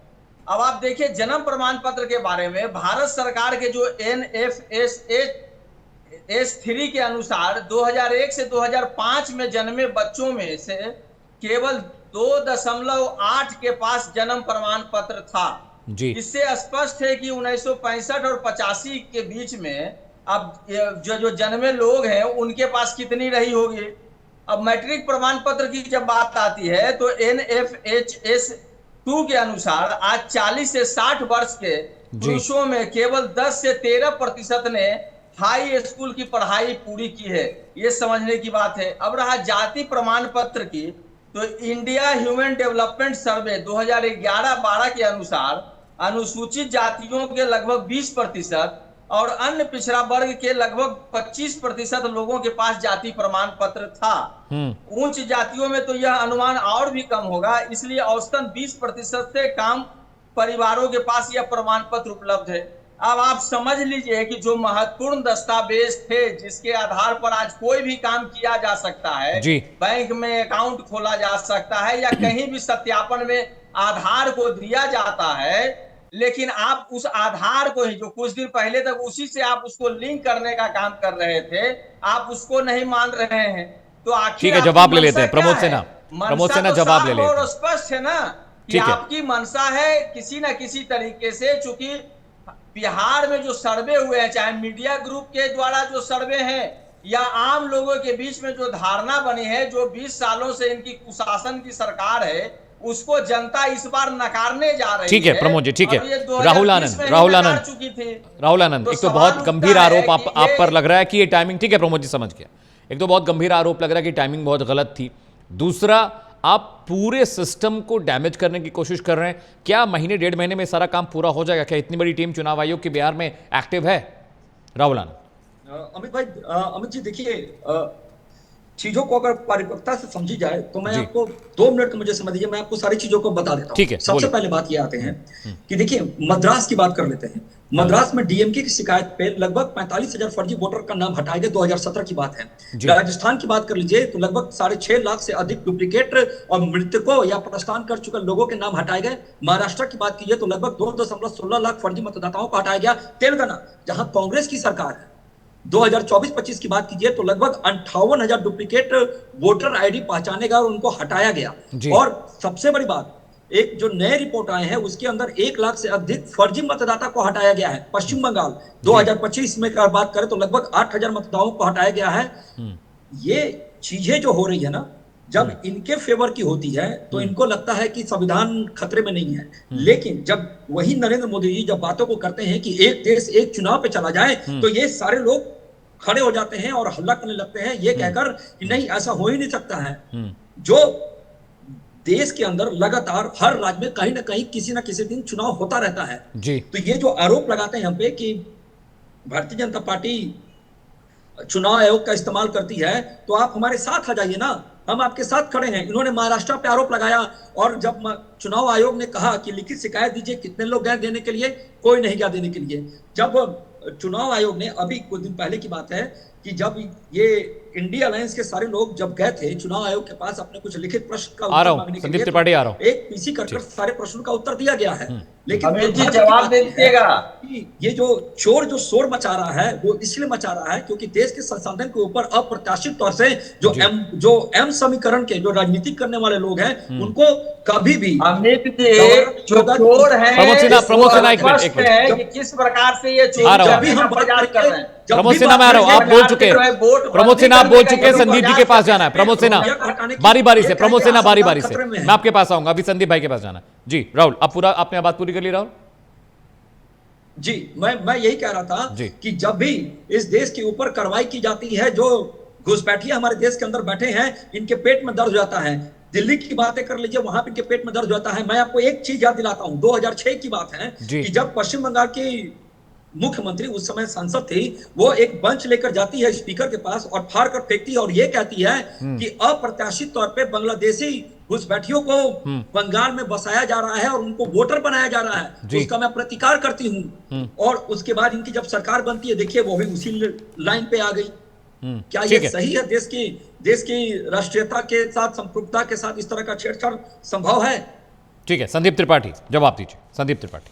अब आप देखिए जन्म प्रमाण पत्र के बारे में भारत सरकार के जो NFS-3 के अनुसार 2001 से 2005 में जन्मे बच्चों में से केवल 2.8 के पास जन्म प्रमाण पत्र था जी। इससे स्पष्ट है कि 1965 और 85 के बीच में अब जो जन्मे लोग हैं उनके पास कितनी रही होगी। अब मैट्रिक प्रमाण पत्र की जब बात आती है तो NFHS-2 के अनुसार आज 40 से 60 वर्ष के पुरुषों में केवल 10 से 13% ने हाई स्कूल की पढ़ाई पूरी की है। ये समझने की बात है। अब रहा जाति प्रमाण पत्र की, तो इंडिया ह्यूमन डेवलपमेंट सर्वे 2011-12 के अनुसार अनुसूचित जातियों के लगभग 20% और अन्य पिछड़ा वर्ग के लगभग 25% लोगों के पास जाति प्रमाण पत्र था। उच्च जातियों में तो यह अनुमान और भी कम होगा, इसलिए औसतन 20% से कम परिवारों के पास यह प्रमाण पत्र उपलब्ध है। अब आप समझ लीजिए कि जो महत्वपूर्ण दस्तावेज थे जिसके आधार पर आज कोई भी काम किया जा सकता है, बैंक में अकाउंट खोला जा सकता है या कहीं भी सत्यापन में आधार को दिया जाता है, लेकिन आप उस आधार को ही जो कुछ दिन पहले तक उसी से आप उसको लिंक करने का काम कर रहे थे, आप उसको नहीं मान रहे हैं। तो आखिर जवाब ले लेते हैं प्रमोद सेना जवाब ले लेते हैं। और स्पष्ट है ना कि आपकी मंशा है किसी ना किसी तरीके से, चूंकि बिहार में जो सर्वे हुए हैं, चाहे मीडिया ग्रुप के द्वारा जो सर्वे हैं या आम लोगों के बीच में जो धारणा बनी है, जो 20 सालों से इनकी कुशासन की सरकार है, उसको जनता इस बार नकारने जा रही है। ठीक है प्रमोद जी, ठीक है। राहुल आनंद, एक तो बहुत गंभीर आरोप आप पर लग रहा है कि ये टाइमिंग, ठीक है प्रमोद जी समझ गया, एक तो बहुत गंभीर आरोप लग रहा है कि टाइमिंग बहुत गलत थी। दूसरा, आप पूरे सिस्टम को डैमेज करने की कोशिश कर रहे हैं। क्या महीने 1.5 महीने में सारा काम पूरा हो जाएगा? क्या इतनी बड़ी टीम चुनाव आयोग की बिहार में एक्टिव है? राहुल आनंद। अमित जी देखिए, चीजों को अगर परिपक्वता से समझी जाए तो मैं आपको 2 मिनट मुझे समझ दीजिए, मैं आपको सारी चीजों को बता देता हूं। ठीक है, सबसे पहले बात ये आते हैं कि देखिए मद्रास की बात कर लेते हैं। मद्रास में डीएमके की शिकायत पे लगभग 45,000 फर्जी वोटर का नाम हटाए गए, 2017 की बात है। राजस्थान की बात कर लीजिए तो लगभग 6.5 लाख से अधिक डुप्लीकेट और मृतकों या प्रस्थान कर चुके लोगों के नाम हटाए गए। महाराष्ट्र की बात कीजिए तो लगभग 2.16 लाख फर्जी मतदाताओं को हटाया गया। तेलंगाना जहां कांग्रेस की सरकार है, 2024-25 की बात कीजिए तो लगभग 58,000 डुप्लीकेट वोटर आईडी पहचाने गए और उनको हटाया गया। और सबसे बड़ी बात, एक जो नए रिपोर्ट आए हैं उसके अंदर 1 लाख से अधिक फर्जी मतदाता को हटाया गया है। पश्चिम बंगाल 2025 में अगर बात करें तो लगभग 8,000 मतदाताओं को हटाया गया है। ये चीजें जो हो रही है ना, जब इनके फेवर की होती है तो इनको लगता है कि संविधान खतरे में नहीं है, लेकिन जब वही नरेंद्र मोदी जी जब बातों को करते हैं कि एक देश एक चुनाव पे चला जाए तो ये सारे लोग खड़े हो जाते हैं और हल्ला करने लगते हैं, ये कहकर कि नहीं ऐसा हो ही नहीं सकता है। जो देश के अंदर लगातार हर राज्य में कहीं ना कहीं किसी ना किसी दिन चुनाव होता रहता है जी। तो ये जो आरोप लगाते हैं हम पे कि भारतीय जनता पार्टी चुनाव आयोग का इस्तेमाल करती है, तो आप हमारे साथ आ जाइए ना, हम आपके साथ खड़े हैं। इन्होंने महाराष्ट्र पे आरोप लगाया और जब चुनाव आयोग ने कहा कि लिखित शिकायत दीजिए, कितने लोग गए देने के लिए, कोई नहीं गया देने के लिए। जब चुनाव आयोग ने, अभी कुछ दिन पहले की बात है कि जब ये इंडिया अलायंस के सारे लोग जब गए थे चुनाव आयोग के पास अपने कुछ लिखित प्रश्न का उत्तर मांगने के लिए, त्रिपाठी आ रहा हूं, एक पीसी कर सारे प्रश्नों का उत्तर दिया गया है, लेकिन जवाब दे दीजिएगा। ये जो चोर जो शोर मचा रहा है वो इसलिए मचा रहा है क्योंकि देश के संसाधन के ऊपर अप्रत्याशित तौर से जो एम समीकरण के जो राजनीतिक करने वाले लोग हैं उनको कभी भी अमित जी जो चोर है किस प्रकार से ये चोर हम प्रचार कर रहे हैं। प्रमोद सिन्हा में आ रहा हूं, आप बोल चुके हैं, प्रमोद सिन्हा आप बोल चुके हैं, संदीप जी के पास जाना है। प्रमोद सिन्हा बारी बारी से, प्रमोद सिन्हा बारी बारी से, मैं आपके पास आऊंगा, अभी संदीप भाई के पास जाना है जी। राहुल आप पूरा, आपने बात पूरी कर ली राहुल जी। मैं यही कह रहा था कि जब भी इस देश के ऊपर कार्रवाई की जाती है, जो घुसपैठिया हमारे देश के अंदर बैठे हैं इनके पेट में दर्द हो जाता है। दिल्ली की बातें कर लीजिए, वहां पे इनके पेट में दर्द हो जाता है। मैं आपको एक चीज याद दिलाता हूं, 2006 की बात है कि जब पश्चिम बंगाल की मुख्यमंत्री उस समय सांसद थी, वो एक बंच लेकर जाती है स्पीकर के पास और फाड़ कर फेंकती है और ये कहती है कि अप्रत्याशित तौर पे बांग्लादेशी घुसपैठियों को बंगाल में बसाया जा रहा है और उनको वोटर बनाया जा रहा है, तो उसका मैं प्रतिकार करती हूं। और उसके बाद इनकी जब सरकार बनती है, देखिए वो भी उसी लाइन पे आ गई। क्या ये सही है? देश की राष्ट्रीयता के साथ, संप्रभुता के साथ इस तरह का छेड़छाड़ संभव है? ठीक है, संदीप त्रिपाठी जवाब दीजिए। संदीप त्रिपाठी।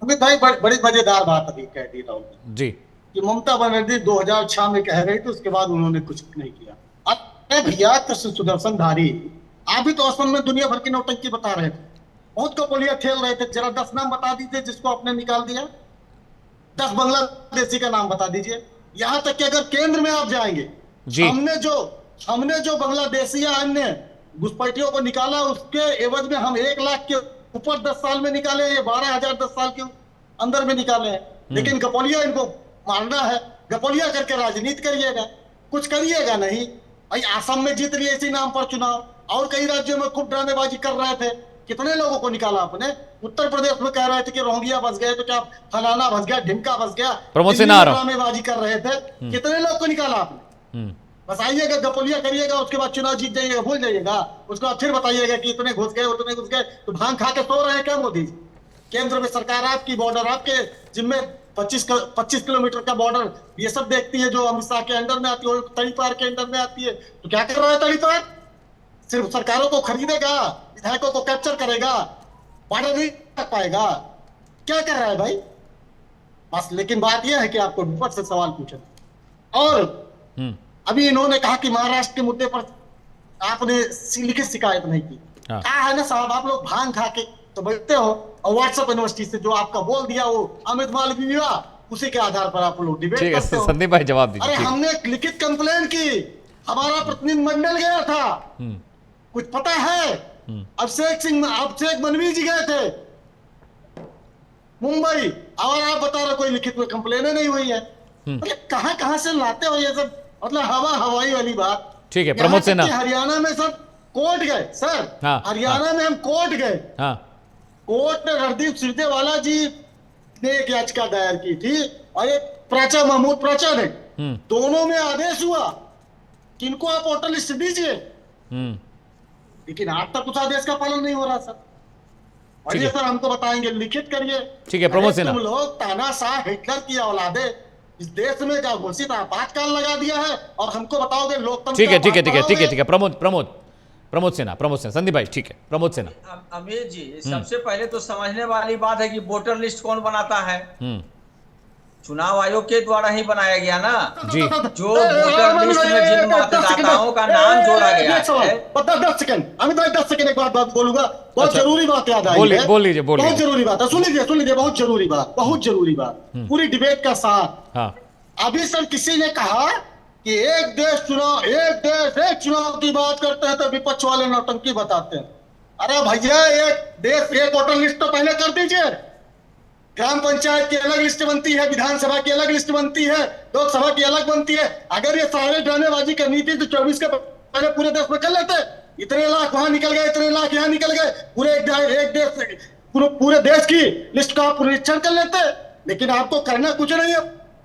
अमित भाई बड़ी मजेदार बात अभी कह दी राहुल जी कि ममता बनर्जी 2006 में कह रही थी, उसके बाद उन्होंने कुछ नहीं किया। अरे भैया कृष्ण सुदर्शनधारी, आप भी तो असम में दुनिया भर की नौटंकी बता रहे थे, बहुत कपोलिया खेल रहे थे। जरा 10 नाम बता दीजिए जिसको आपने निकाल दिया, 10 बांग्लादेशी का नाम बता दीजिए। यहाँ तक कि अगर केंद्र में आप जाएंगे, हमने जो बांग्लादेशी अन्य घुसपैठियों को निकाला, उसके एवज में हम 1 लाख के ऊपर 10 साल में निकाले हैं, 12,000 10 साल के अंदर में निकाले हैं। लेकिन गपोलिया इनको मारना है, गपोलिया करके राजनीति करिएगा, कुछ करिएगा नहीं। भाई असम में जीत रही है इसी नाम पर चुनाव, और कई राज्यों में खूब ड्रामेबाजी कर रहे थे। कितने लोगों को निकाला आपने? उत्तर प्रदेश में कह रहे थे कि रोहिंग्या बस गए, तो क्या फलाना बस गया, ढिमका बस गया, ड्रामेबाजी कर रहे थे। कितने लोग को निकाला आपने? बस आइएगा, गपोलिया करिएगा, उसके बाद चुनाव जीत जाइएगा, भूल जाइएगा। उसके बाद फिर बताइएगा कि इतने घुस गए, उतने घुस गए। तो भांग खा के सो रहे हैं क्या मोदी जी? केंद्र में सरकार आपकी, बॉर्डर आपके जिम्मे, 25 किलोमीटर का बॉर्डर ये सब देखती है, जो अमित शाह के अंडर में आती है, तड़ीपार के अंडर में आती है। तो क्या कर रहा है तड़ीपार? सिर्फ सरकारों को खरीदेगा, विधायकों को कैप्चर करेगा, बॉर्डर नहीं रख पाएगा। क्या कर रहा है भाई? बस लेकिन बात यह है कि आपको विपक्ष से सवाल पूछना। और अभी इन्होंने कहा कि महाराष्ट्र के मुद्दे पर आपने लिखित शिकायत नहीं की। क्या है ना साहब, आप लोग भांग खा के तो बैठते हो और व्हाट्सएप यूनिवर्सिटी से जो आपका बोल दिया वो अमित मालवीय, उसी के आधार पर आप लोग डिबेट करते हो। संदीप भाई जवाब दीजिए। अरे हमने एक लिखित कंप्लेन की, हमारा प्रतिनिधिमंडल गया था, कुछ पता है? अभिषेक मनवी जी गए थे मुंबई, और आप बता रहे कोई लिखित में कंप्लेन नहीं हुई है। मतलब कहां से लाते हो ये सब? मतलब हवाई वाली बात। ठीक है, प्रमोद सिन्हा। हरियाणा में सब कोर्ट गए सर, हरियाणा में हम कोर्ट गए। कोर्ट में रणदीप सुरजेवाला जी ने एक याचिका दायर की थी और एक महमूद प्राचा ने, दोनों में आदेश हुआ कि इनको आप वोटर लिस्ट दीजिए। लेकिन आज तक उस आदेश का पालन नहीं हो रहा सर। और ठीक ये है। सर हमको बताएंगे, लिखित करिए। ठीक है, प्रमोद अरे सिन्हा। तुम लोग तानाशाह हिटलर की औलादे इस देश में क्या घोषित आपातकाल लगा दिया है और हमको बताओगे लोकतंत्र ठीक है, का ठीक है, पाठ ठीक है, ठीक है, पढ़ाओगे? ठीक है, प्रमोद सिन्हा, संदीप भाई, ठीक है, प्रमोद सिन्हा। अमित जी, सबसे पहले तो समझने वाली बात है कि वोटर लिस्ट कौन बनाता है? चुनाव आयोग के द्वारा ही बनाया गया ना। जी। जो वोटर लिस्ट में जिन मतदाताओं का नाम जोड़ा गया है। 10 सेकंड अमित भाई, 10 सेकंड एक बात बोलूंगा, बहुत अच्छा। जरूरी बात याद आई है। बोल लीजिए। बहुत जरूरी बात है, सुन लीजिए, बहुत जरूरी बात, पूरी डिबेट का साथ। हाँ, अभी सर किसी ने कहा कि एक देश एक चुनाव की बात करते हैं तो विपक्ष वाले नौटंकी बताते हैं। अरे भैया, एक देश एक वोटर लिस्ट तो पहले कर दीजिए। ग्राम पंचायत की अलग लिस्ट बनती है, विधानसभा की अलग लिस्ट बनती है, लोकसभा की अलग बनती है। अगर ये सारे ड्रामेबाजी करनी थी तो 24 के पहले पूरे देश में कर लेते। इतने लाख वहां निकल गए, इतने लाख यहाँ निकल गए, पूरे देश की लिस्ट का आप निरीक्षण कर लेते। लेकिन आपको करना कुछ नहीं है,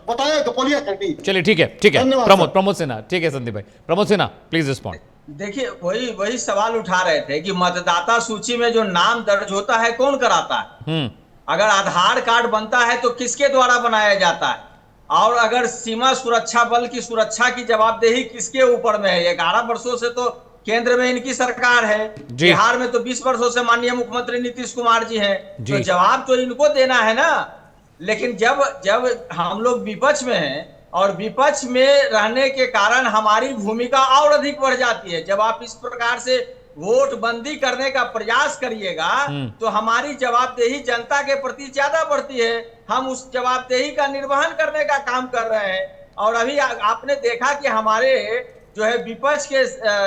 बताया गपोलिया कर दी। चलिए, ठीक है, धन्यवाद प्रमोद सिन्हा, ठीक है संदीप भाई। Pramod Sinha, please respond. देखिए, वही सवाल उठा रहे थे कि मतदाता सूची में जो नाम दर्ज होता है कौन कराता है? अगर आधार कार्ड बनता है तो किसके द्वारा बनाया जाता है? और अगर सीमा सुरक्षा बल की सुरक्षा की जवाबदेही किसके ऊपर में है? 11 वर्षों से तो केंद्र में इनकी सरकार है, बिहार में तो 20 वर्षों से माननीय मुख्यमंत्री नीतीश कुमार जी हैं, तो जवाब तो इनको देना है ना। लेकिन जब हम लोग विपक्ष में हैं और विपक्ष में रहने के कारण हमारी भूमिका और अधिक बढ़ जाती है। जब आप इस प्रकार से वोट बंदी करने का प्रयास करिएगा तो हमारी जवाबदेही जनता के प्रति ज्यादा बढ़ती है। हम उस जवाबदेही का निर्वहन करने का काम कर रहे हैं। और अभी आपने देखा कि हमारे जो है विपक्ष के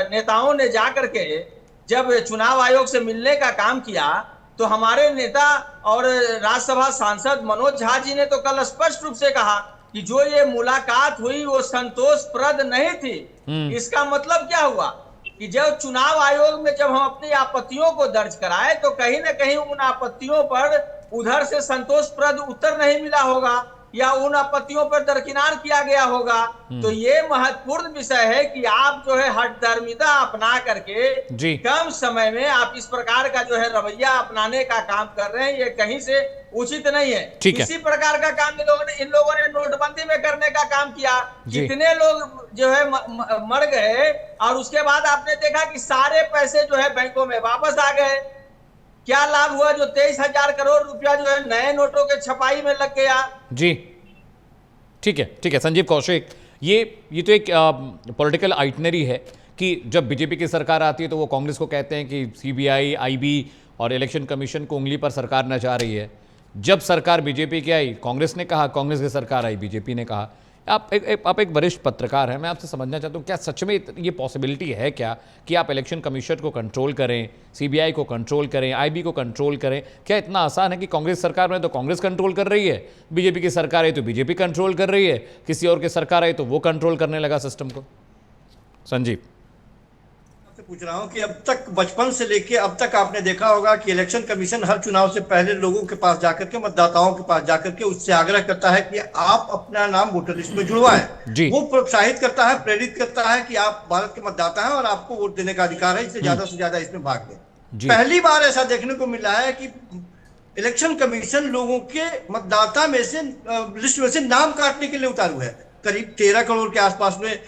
नेताओं ने जाकर के जब चुनाव आयोग से मिलने का काम किया तो हमारे नेता और राज्यसभा सांसद मनोज झा जी ने तो कल स्पष्ट रूप से कहा कि जो ये मुलाकात हुई वो संतोषप्रद नहीं थी। इसका मतलब क्या हुआ कि जब चुनाव आयोग में जब हम अपनी आपत्तियों को दर्ज कराए तो कहीं ना कहीं उन आपत्तियों पर उधर से संतोषप्रद उत्तर नहीं मिला होगा या उन आपत्तियों पर दरकिनार किया गया होगा। तो ये महत्वपूर्ण विषय है कि आप जो है हठधर्मिता अपना करके कम समय में आप इस प्रकार का जो है रवैया अपनाने का काम कर रहे हैं, ये कहीं से उचित नहीं है। इसी प्रकार का काम इन लोगों ने नोटबंदी में करने का काम किया। कितने लोग जो है मर गए और उसके बाद आपने देखा कि सारे पैसे जो है बैंकों में वापस आ गए। क्या लाभ हुआ? जो 23,000 करोड़ रुपया जो है नए नोटों के छपाई में लग गया। जी, ठीक है संजीव कौशिक, ये तो एक पॉलिटिकल आइटनरी है कि जब बीजेपी की सरकार आती है तो वो कांग्रेस को कहते हैं कि सीबीआई, आईबी और इलेक्शन कमीशन को उंगली पर सरकार नचा रही है। जब सरकार बीजेपी की आई, कांग्रेस ने कहा, कांग्रेस की सरकार आई, बीजेपी ने कहा। आप एक वरिष्ठ पत्रकार हैं, मैं आपसे समझना चाहता हूँ क्या सच में ये पॉसिबिलिटी है क्या कि आप इलेक्शन कमीशन को कंट्रोल करें, सीबीआई को कंट्रोल करें, आईबी को कंट्रोल करें? क्या इतना आसान है कि कांग्रेस सरकार में तो कांग्रेस कंट्रोल कर रही है, बीजेपी की सरकार आई तो बीजेपी कंट्रोल कर रही है, किसी और की सरकार आई तो वो कंट्रोल करने लगा सिस्टम को? संजीव पूछ रहा हूं कि अब तक बचपन से लेके अब तक आपने देखा होगा कि इलेक्शन कमीशन हर चुनाव से पहले लोगों के पास जाकर के, मतदाताओं के पास जाकर के उससे आग्रह करता है कि आप अपना नाम वोटर लिस्ट में जुड़वाएं। वो प्रोत्साहित करता है, प्रेरित करता है कि आप भारत के मतदाता हैं और आपको वोट देने का अधिकार है, इससे ज्यादा इसमें भाग लें। पहली बार ऐसा देखने को मिला है कि इलेक्शन कमीशन लोगों के मतदाता में से लिस्ट में से नाम काटने के लिए उतारू है। करीब 13 करोड़ के आसपास में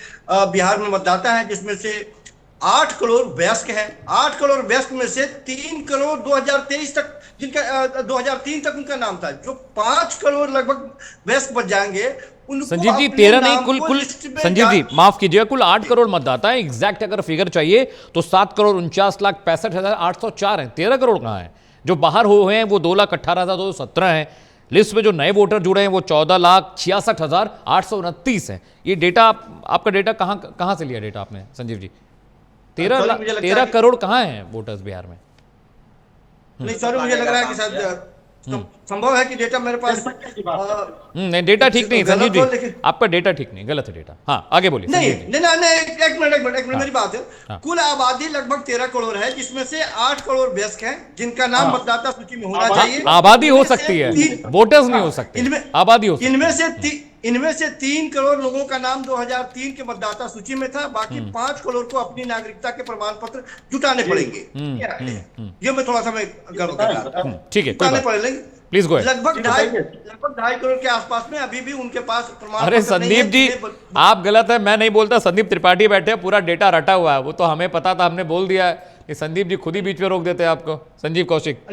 बिहार में मतदाता है, जिसमें से 8 करोड़ वयस्क है। 8 करोड़ वयस्क में से 3 करोड़ 2023 तक जिनका 2003 तक उनका नाम था। जो 5 करोड़ लगभग वयस्क बच जाएंगे संजीव जी, 13 नहीं, कुल संजीव जी माफ कीजिएगा, कुल 8 करोड़ मतदाता है। एग्जैक्ट अगर फिगर चाहिए तो 7 करोड़ 49,65,804 हैं। 13 करोड़ कहाँ है? जो बाहर हुए हैं वो 2,18,217 हैं। लिस्ट में जो नए वोटर जुड़े हैं वो 14,66,829 हैं। ये डेटा आपका डेटा कहाँ से लिया डेटा आपने संजीव जी? 13 करोड़ कहाँ हैं वोटर्स बिहार में? नहीं सर, मुझे लग रहा है कि शायद संभव है कि डेटा मेरे पास नहीं, डेटा ठीक नहीं संजीव जी, आपका डेटा ठीक नहीं, गलत है डेटा। हाँ, आगे बोलिए। नहीं, एक मिनट मेरी बात है। कुल आबादी लगभग 13 करोड़ है, जिसमें से 8 करोड़ वयस्क हैं जिनका नाम मतदाता सूची में होना चाहिए। आबादी हो सकती है, वोटर्स नहीं हो सकते, आबादी हो सकती है। इनमें से 3 करोड़ लोगों का नाम 2003 के मतदाता सूची में था, बाकी 5 करोड़ को अपनी नागरिकता के प्रमाण पत्र जुटाने पड़ेंगे। ये मैं थोड़ा सा मैं गर्व कर रहा था। ठीक है, जुटाने पड़ेंगे, प्लीज गो। लगभग 2.5 करोड़ के आसपास में अभी भी उनके पास प्रमाण अरे पत्र नहीं है। संदीप जी, आप गलत है, मैं नहीं बोलता। संदीप त्रिपाठी बैठे हैं, पूरा डेटा रटा हुआ है, वो तो हमें पता था, हमने बोल दिया है। ये संदीप जी खुद ही बीच में रोक देते हैं आपको। संजीव कौशिक,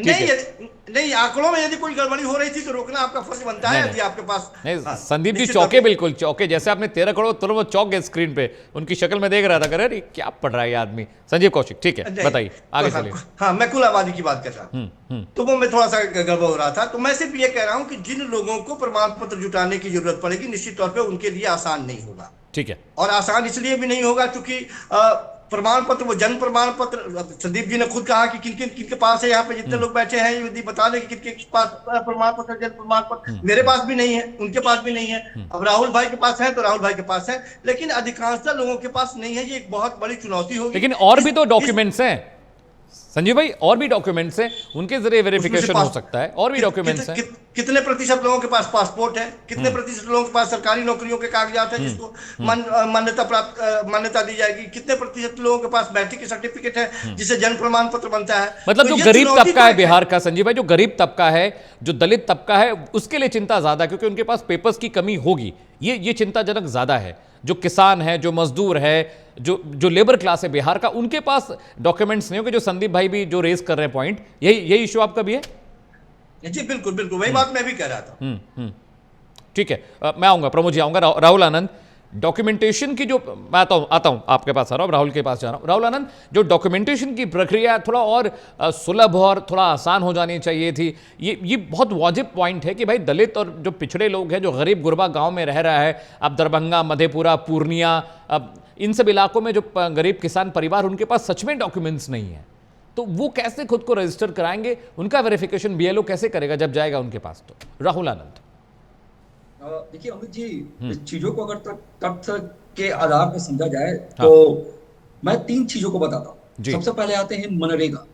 नहीं, आंकड़ों में यदि कोई गड़बड़ी हो रही थी तो रोकना आपका फर्ज बनता है। यदि आपके पास नहीं, संदीप जी चौके, बिल्कुल चौके। जैसे आपने 13 करोड़ तुरंत वो चौक गए स्क्रीन पे, उनकी शक्ल में देख रहा था, करे क्या पढ़ रहा है ये आदमी। संजीव कौशिक, ठीक है, बताइए आगे चलिए। हाँ, मैं कुल आबादी की बात कर रहा हूँ, तो वो मैं थोड़ा सा गड़बड़ हो रहा था। तो मैं सिर्फ ये कह रहा हूँ कि जिन लोगों को प्रमाण पत्र जुटाने की जरूरत पड़ेगी, निश्चित तौर पर उनके लिए आसान नहीं होगा। ठीक है, और आसान इसलिए भी नहीं होगा क्योंकि प्रमाण पत्र, वो जन्म प्रमाण पत्र, संदीप जी ने खुद कहा कि किनके पास है, यहाँ पे जितने लोग बैठे हैं यदि बता दें कि किनके पास प्रमाण पत्र, जन्म प्रमाण पत्र। मेरे पास भी नहीं है, उनके पास भी नहीं है। अब राहुल भाई के पास है तो राहुल भाई के पास है, लेकिन अधिकांशतः लोगों के पास नहीं है। ये एक बहुत बड़ी चुनौती होगी। लेकिन और भी तो डॉक्यूमेंट्स हैं संजीव भाई, और भी डॉक्यूमेंट्स हैं, उनके जरिए वेरिफिकेशन हो सकता है। और भी डॉक्यूमेंट्स हैं। कितने प्रतिशत लोगों के पास पासपोर्ट है, कितने प्रतिशत लोगों के पास सरकारी नौकरियों के कागजात है जिसको मान्यता दी जाएगी, कितने प्रतिशत लोगों के पास मैट्रिक सर्टिफिकेट है जिससे जन्म प्रमाण पत्र बनता है। मतलब जो गरीब तबका है बिहार का, संजीव भाई, जो गरीब तबका है, जो दलित तबका है, उसके लिए चिंता ज्यादा, क्योंकि उनके पास पेपर्स की कमी होगी। ये चिंताजनक ज्यादा है। जो किसान है, जो मजदूर है, जो लेबर क्लास है बिहार का, उनके पास डॉक्यूमेंट्स नहीं होंगे। जो संदीप भाई भी जो रेज कर रहे हैं पॉइंट, यही इशू आपका भी है। जी बिल्कुल बिल्कुल, वही बात मैं भी कह रहा था। ठीक है, मैं आऊंगा, प्रमोद जी आऊंगा। राहुल आनंद, डॉक्यूमेंटेशन की जो, मैं आता हूं आपके पास आ रहा हूं, राहुल के पास जा रहा हूं। राहुल आनंद, जो डॉक्यूमेंटेशन की प्रक्रिया थोड़ा और सुलभ और थोड़ा आसान हो जानी चाहिए थी। ये बहुत वाजिब पॉइंट है कि भाई दलित और जो पिछड़े लोग हैं, जो गरीब गुरबा गांव में रह रहा है, अब दरभंगा, मधेपुरा, पूर्णिया, अब इन सब इलाकों में जो गरीब किसान परिवार, उनके पास सच में डॉक्यूमेंट्स नहीं है, तो वो कैसे खुद को रजिस्टर कराएंगे? उनका वेरिफिकेशन बीएलओ कैसे करेगा जब जाएगा उनके पास? तो राहुल आनंद, देखिए अमित जी, इस चीजों को अगर तथ्य के आधार पर समझा जाए तो मैं 3 चीजों को बताता हूँ। सबसे पहले आते हैं मनरेगा,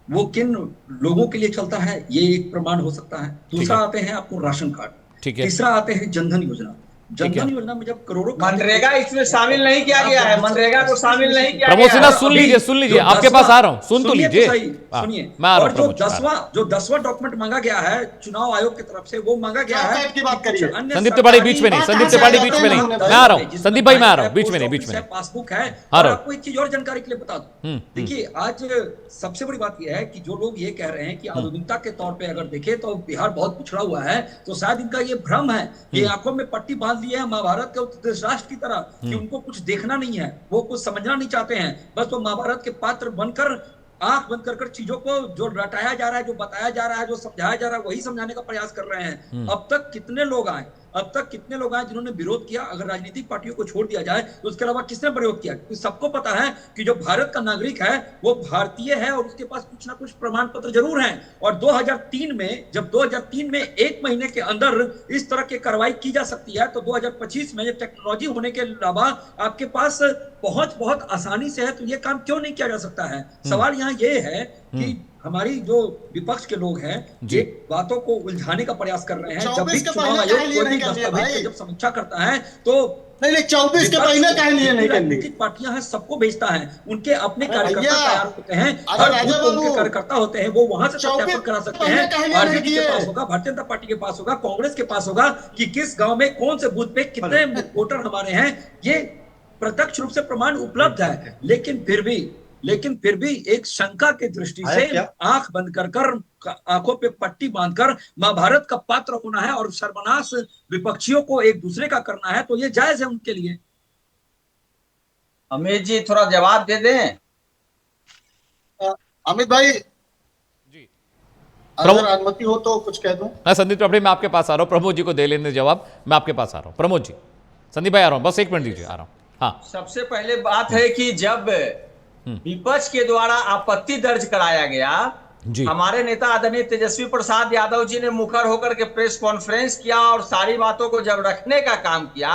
वो किन लोगों के लिए चलता है, ये एक प्रमाण हो सकता है। दूसरा आते हैं आपको राशन कार्ड, तीसरा आते हैं जनधन योजना। जनधन योजना में जब करोड़ों, मनरेगा इसमें शामिल नहीं किया गया है, मनरेगा को शामिल नहीं किया प्रमोद सिन्हा, सुन लीजिए, आपके पास आ रहा हूं, सुन तो लीजिए, सुनिए। और जो 10वां डॉक्यूमेंट मांगा गया है चुनाव आयोग की तरफ से, वो मांगा गया है की बात करिए। संदीप त्रिपाठी बीच में नहीं, संदीप त्रिपाठी बीच में नहीं, मैं आ रहा हूं, संदीप भाई मैं आ रहा हूं, बीच में नहीं, पासबुक है। और आपको एक चीज और जानकारी के लिए बता दूं, देखिए आज सबसे बड़ी बात यह है कि जो लोग ये कह रहे हैं कि आधुनिकता के तौर पे अगर देखें तो बिहार बहुत पिछड़ा हुआ है, तो शायद इनका ये भ्रम है, ये आंखों में पट्टी बांध लिए है महाभारत के धृतराष्ट्र की तरह कि उनको कुछ देखना नहीं है, वो कुछ समझना नहीं चाहते हैं, बस वो महाभारत के पात्र बनकर आंख बंद कर चीजों को जो रटाया जा रहा है, जो बताया जा रहा है, जो समझाया जा रहा है, वही समझाने का प्रयास कर रहे हैं। अब तक कितने लोग आए जिन्होंने विरोध किया? अगर राजनीतिक पार्टियों को छोड़ दिया जाए तो उसके अलावा किसने विरोध किया? क्योंकि सबको पता है कि जो भारत का नागरिक है वो भारतीय है और उसके पास कुछ ना कुछ प्रमाण पत्र जरूर हैं। और 2003 में 1 महीने के अंदर इस तरह की कार्रवाई की जा सकती है, तो 2025 में टेक्नोलॉजी होने के अलावा आपके पास पहुंच बहुत आसानी से है, तो ये काम क्यों नहीं किया जा सकता है? सवाल यहाँ ये है कि हमारी जो विपक्ष के लोग हैं ये बातों को उलझाने का प्रयास कर रहे हैं। जब भी चुनाव आयोग कोई भी दस्तावेज की जब समीक्षा करता है तो नहीं 24 के पहले कहीं नहीं करनी। पार्टियां हैं, सबको भेजता है, उनके अपने कार्यकर्ता तैयार होते हैं, हर बूथ पर उनके कार्यकर्ता होते हैं, वो वहां से सत्यापन करा सकते हैं। आरजेडी के पास होगा, भारतीय जनता पार्टी के पास होगा, कांग्रेस के पास होगा कि किस गांव में कौन से बूथ पे कितने वोटर हमारे हैं, ये प्रत्यक्ष रूप से प्रमाण उपलब्ध है। लेकिन फिर भी एक शंका की दृष्टि से आंख बंद कर आंखों पे पट्टी बांधकर महाभारत का पात्र होना है और सर्वनाश विपक्षियों को एक दूसरे का करना है, तो ये जायज है उनके लिए। अमित जी थोड़ा जवाब दे दें। अमित भाई जी, अगर अनुमति हो तो कुछ कह दूं। मैं संदीप त्रिपाठी, मैं आपके पास आ रहा हूं, प्रमोद जी को दे लेने जवाब, मैं आपके पास आ रहा हूं। प्रमोद जी, संदीप भाई आ रहा हूं, बस 1 मिनट दीजिए, आ रहा हूं। हाँ, सबसे पहले बात है कि जब विपक्ष के द्वारा आपत्ति दर्ज कराया गया, हमारे नेता आदरणीय तेजस्वी प्रसाद यादव जी ने मुखर होकर के प्रेस कॉन्फ्रेंस किया और सारी बातों को जब रखने का काम किया,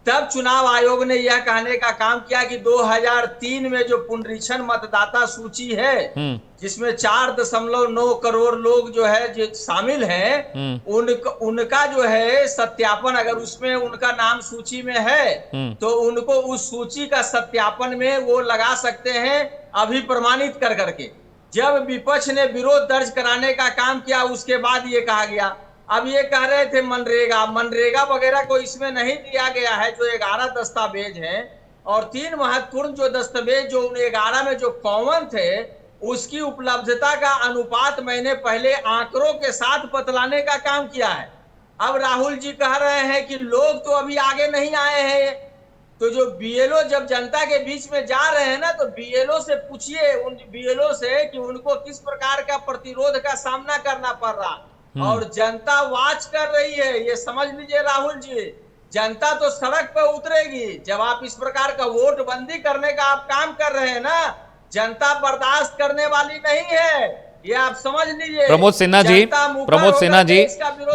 तब चुनाव आयोग ने यह कहने का काम किया कि 2003 में जो पुनरीक्षण मतदाता सूची है, जिसमें 4.9 करोड़ लोग जो है जो शामिल हैं, उनका जो है सत्यापन, अगर उसमें उनका नाम सूची में है तो उनको उस सूची का सत्यापन में वो लगा सकते हैं अभी प्रमाणित कर करके। जब विपक्ष ने विरोध दर्ज कराने का काम किया, उसके बाद ये कहा गया। अब ये कह रहे थे मनरेगा वगैरह को इसमें नहीं दिया गया है, जो 11 दस्तावेज हैं, और 3 महत्वपूर्ण जो दस्तावेज जो उन 11 में जो कॉमन थे, उसकी उपलब्धता का अनुपात मैंने पहले आंकड़ों के साथ बतलाने का काम किया है। अब राहुल जी कह रहे हैं कि लोग तो अभी आगे नहीं आए हैं, तो जो बीएलओ जब जनता के बीच में जा रहे हैं ना, तो बीएलओ से पूछिए, उन बीएलओ से कि उनको किस प्रकार का प्रतिरोध का सामना करना पड़ रहा, और जनता वाच कर रही है। ये समझ लीजिए राहुल जी, जनता तो सड़क पर उतरेगी जब आप इस प्रकार का वोट बंदी करने का आप काम कर रहे हैं ना। जनता बर्दाश्त करने वाली नहीं है, ये आप समझ लीजिए। प्रमोद सिन्हा जी,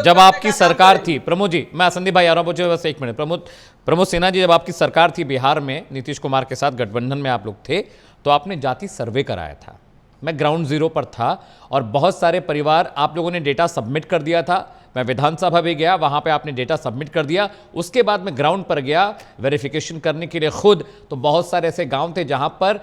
जब आपकी सरकार थी, प्रमोद जी, मैं संदीप भाई आ रहा हूं, मुझे बस 1 मिनट। प्रमोद सिन्हा जी, जब आपकी सरकार थी बिहार में, नीतीश कुमार के साथ गठबंधन में आप लोग थे, तो आपने जाति सर्वे कराया था। मैं ग्राउंड जीरो पर था और बहुत सारे परिवार, आप लोगों ने डेटा सबमिट कर दिया था। मैं विधानसभा भी गया, वहाँ पे आपने डेटा सबमिट कर दिया। उसके बाद मैं ग्राउंड पर गया वेरिफिकेशन करने के लिए खुद, तो बहुत सारे ऐसे गांव थे जहाँ पर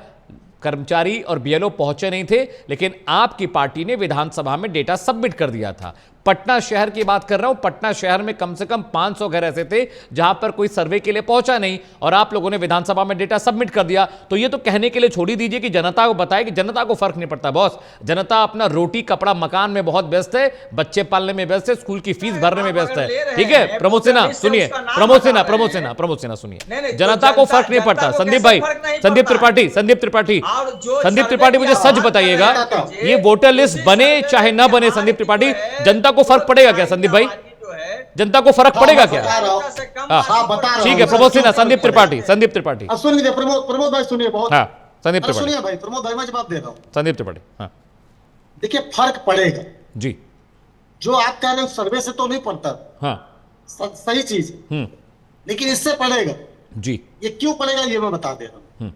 कर्मचारी और बीएलओ पहुंचे नहीं थे, लेकिन आपकी पार्टी ने विधानसभा में डेटा सबमिट कर दिया था। पटना शहर की बात कर रहा हूं, पटना शहर में कम से कम 500 घर ऐसे थे जहां पर कोई सर्वे के लिए पहुंचा नहीं, और आप लोगों ने विधानसभा में डेटा सबमिट कर दिया। तो ये तो कहने के लिए छोड़ ही दीजिए कि जनता को बताए कि जनता को फर्क नहीं पड़ता। बॉस, जनता अपना रोटी कपड़ा मकान में बहुत व्यस्त है, बच्चे पालने में व्यस्त है, स्कूल की फीस भरने में व्यस्त है। ठीक है प्रमोद सिन्हा सुनिए, प्रमोद सिन्हा सुनिए, जनता को फर्क नहीं पड़ता। संदीप त्रिपाठी मुझे सच बताइएगा, ये वोटर लिस्ट बने चाहे ना बने, संदीप त्रिपाठी, जनता को फर्क पड़ेगा क्या? संदीप भाई, जनता को फर्क पड़ेगा क्या? ठीक है प्रमोद सिन्हा, संदीप त्रिपाठी सुन लीजिए। प्रमोद भाई सुनिए, बहुत संदीप त्रिपाठी सुनिए भाई, प्रमोद भाई मैं जवाब दे रहा हूँ। संदीप त्रिपाठी, देखिए फर्क पड़ेगा जी, जो आप कह रहे हो सर्वे से तो नहीं पड़ता, सही चीज, लेकिन इससे पड़ेगा जी। ये क्यों पड़ेगा ये मैं बता दे रहा हूँ।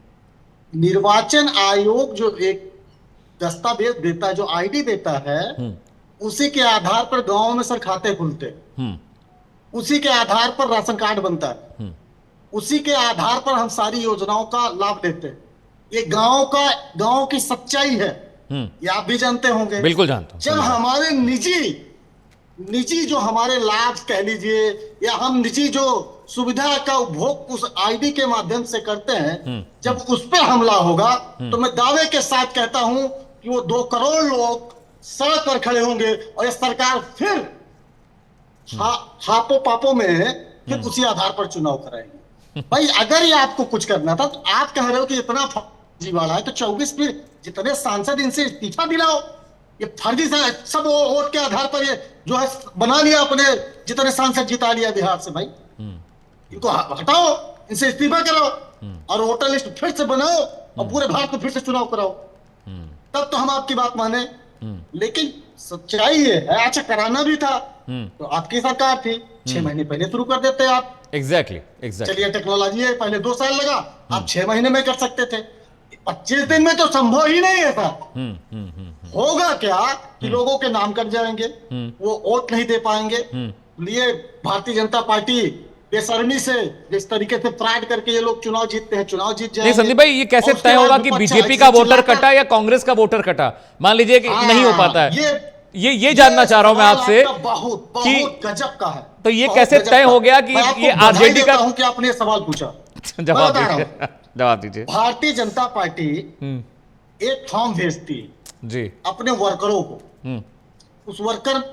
निर्वाचन आयोग जो एक दस्तावेज देता है, जो आईडी देता है, उसी के आधार पर गांव में सर खाते खुलते हैं, उसी के आधार पर राशन कार्ड बनता है, उसी के आधार पर हम सारी योजनाओं का लाभ लेते हैं। ये गांव की सच्चाई है, ये आप भी जानते होंगे। बिल्कुल जानता हूं। जब हमारे निजी जो हमारे लाभ कह लीजिए, या हम निजी जो सुविधा का उपभोग उस आईडी के माध्यम से करते हैं, जब उस पर हमला होगा तो मैं दावे के साथ कहता हूं कि वो 2 करोड़ लोग सड़क पर खड़े होंगे, और ये सरकार फिर हापो पापो में फिर उसी आधार पर चुनाव कराएगी। भाई अगर ये आपको कुछ करना था, तो आप कह रहे हो कि इतना फर्जीवाड़ा है, तो 24 फिर जितने सांसद इनसे इस्तीफा दिलाओ। ये फर्जी सब वोट के आधार पर ये जो है बना लिया, अपने जितने सांसद जिता लिया बिहार से, भाई इनको हटाओ, इनसे इस्तीफा कराओ, और वोटर लिस्ट फिर से बनाओ, और पूरे भारत में फिर से चुनाव कराओ, तब तो हम आपकी बात माने। लेकिन सच्चाई ये है, अच्छा कराना भी था तो आपकी सरकार थी, 6 महीने पहले शुरू कर देते आप। एग्जैक्टली। चलिए टेक्नोलॉजी है, पहले 2 साल लगा, आप 6 महीने में कर सकते थे। 25 दिन में तो संभव ही नहीं है सर। होगा क्या कि लोगों के नाम कट जाएंगे, वो वोट नहीं दे पाएंगे। लिए भारतीय जनता पार्टी बेशर्मी से जिस तरीके से फ्रॉड करके ये लोग चुनाव जीतते हैं, चुनाव जीत जाएंगे। नहीं संदीप भाई, ये कैसे तय होगा कि बीजेपी का वोटर कटा या कांग्रेस का वोटर कटा? मान लीजिए कि नहीं हो पाता है, ये जानना चाह रहा हूं मैं आपसे, बहुत गजब का है। तो ये कैसे तय हो गया कि ये आरजेडी का? कि आपने सवाल पूछा, जवाब दीजिए। भारतीय जनता पार्टी एक फॉर्म भेजती है जी अपने वर्करों को,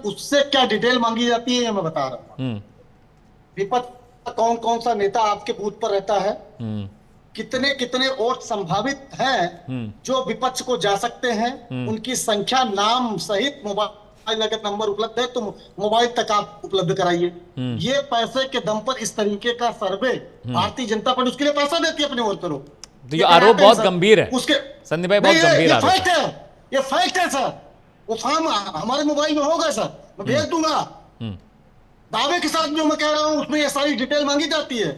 उससे क्या डिटेल मांगी जाती है ये मैं बता रहा हूँ। विपक्ष कौन सा नेता आपके बूथ पर रहता है, कितने वोट संभावित हैं जो विपक्ष को जा सकते हैं, उनकी संख्या, नाम सहित मोबाइल अगर नंबर उपलब्ध है तो मोबाइल तक आप उपलब्ध कराइए। ये पैसे के दम पर इस तरीके का सर्वे भारतीय जनता पार्टी उसके लिए पैसा देती है अपने वर्करों। तो ये आरोप बहुत गंभीर है उसके, संदीप भाई, बहुत गंभीर आरोप है। ये फैक्ट है सर, वो फॉर्म हमारे मोबाइल में होगा सर, मैं भेज दूंगा। दावे के साथ जो मैं कह रहा हूं उसमें ये सारी डिटेल मांगी जाती है।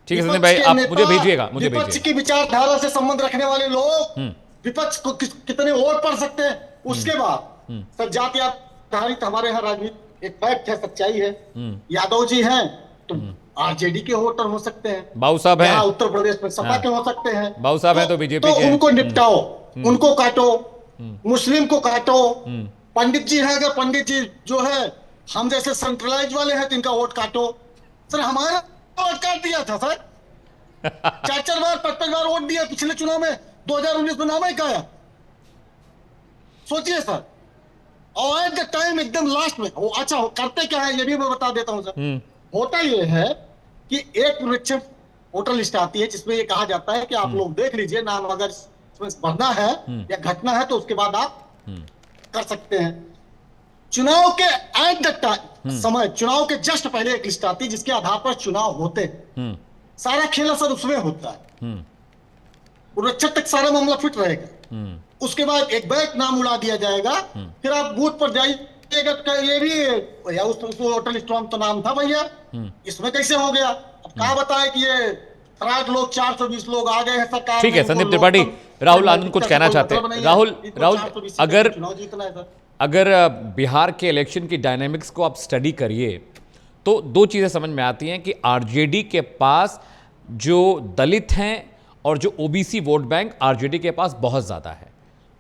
ठीक है विपक्ष संदीप भाई, के आप नेता, मुझे भेजिएगा, मुझे विपक्ष भेजिएगा। की विचारधारा से संबंध रखने वाले लोग विपक्ष को कितने वोट पड़ सकते हैं। उसके बाद सर जाति आधारित हमारे यहाँ राजनीति एक फैक्ट है, सच्चाई है। यादव जी हैं तो आरजेडी के वोटर हो सकते हैं, बाबू साहब हैं, यहाँ उत्तर प्रदेश में सपा के हो सकते हैं, बाबू साहब हैं तो बीजेपी के। उनको निपटाओ, उनको काटो, मुस्लिम को काटो। पंडित जी हैं, अगर पंडित जी जो है हम जैसे सेंट्रलाइज वाले हैं तो इनका वोट काटो। सर हमारा वोट काट दिया था सर, 4 बार 5 बार वोट दिया पिछले चुनाव में, 2019 में नाम ही गया। सोचिए सर, और एट द टाइम एकदम लास्ट में वो अच्छा करते क्या है ये भी मैं बता देता हूं सर। होता ये है कि एक निरीक्षक वोटर लिस्ट आती है जिसमें ये कहा जाता है कि आप लोग देख लीजिए, नाम अगर इसमें भरना है या घटना है तो उसके बाद आप कर सकते हैं। चुनाव के एट द टाइम समय, चुनाव के जस्ट पहले एक लिस्ट आती है जिसके आधार पर चुनाव होते हैं। सारा खेला सर उसमें होता है, निरीक्षक तक सारा मामला फिट रहेगा। उसके बाद एक बैक नाम उड़ा दिया जाएगा, फिर आप बूथ पर जाइएगा तो ये भी भैया उस वोटर लिस्ट में तो नाम था भैया, इसमें कैसे हो गया। अब क्या बताए कि ये फराड लोग 420 लोग आ गए हैं सरकार। ठीक है संदीप त्रिपाठी, राहुल आनंद कुछ कहना चाहते हैं। राहुल, अगर बिहार के इलेक्शन की डायनेमिक्स को आप स्टडी करिए तो दो चीज़ें समझ में आती हैं कि आरजेडी के पास जो दलित हैं और जो ओबीसी वोट बैंक आरजेडी के पास बहुत ज़्यादा है,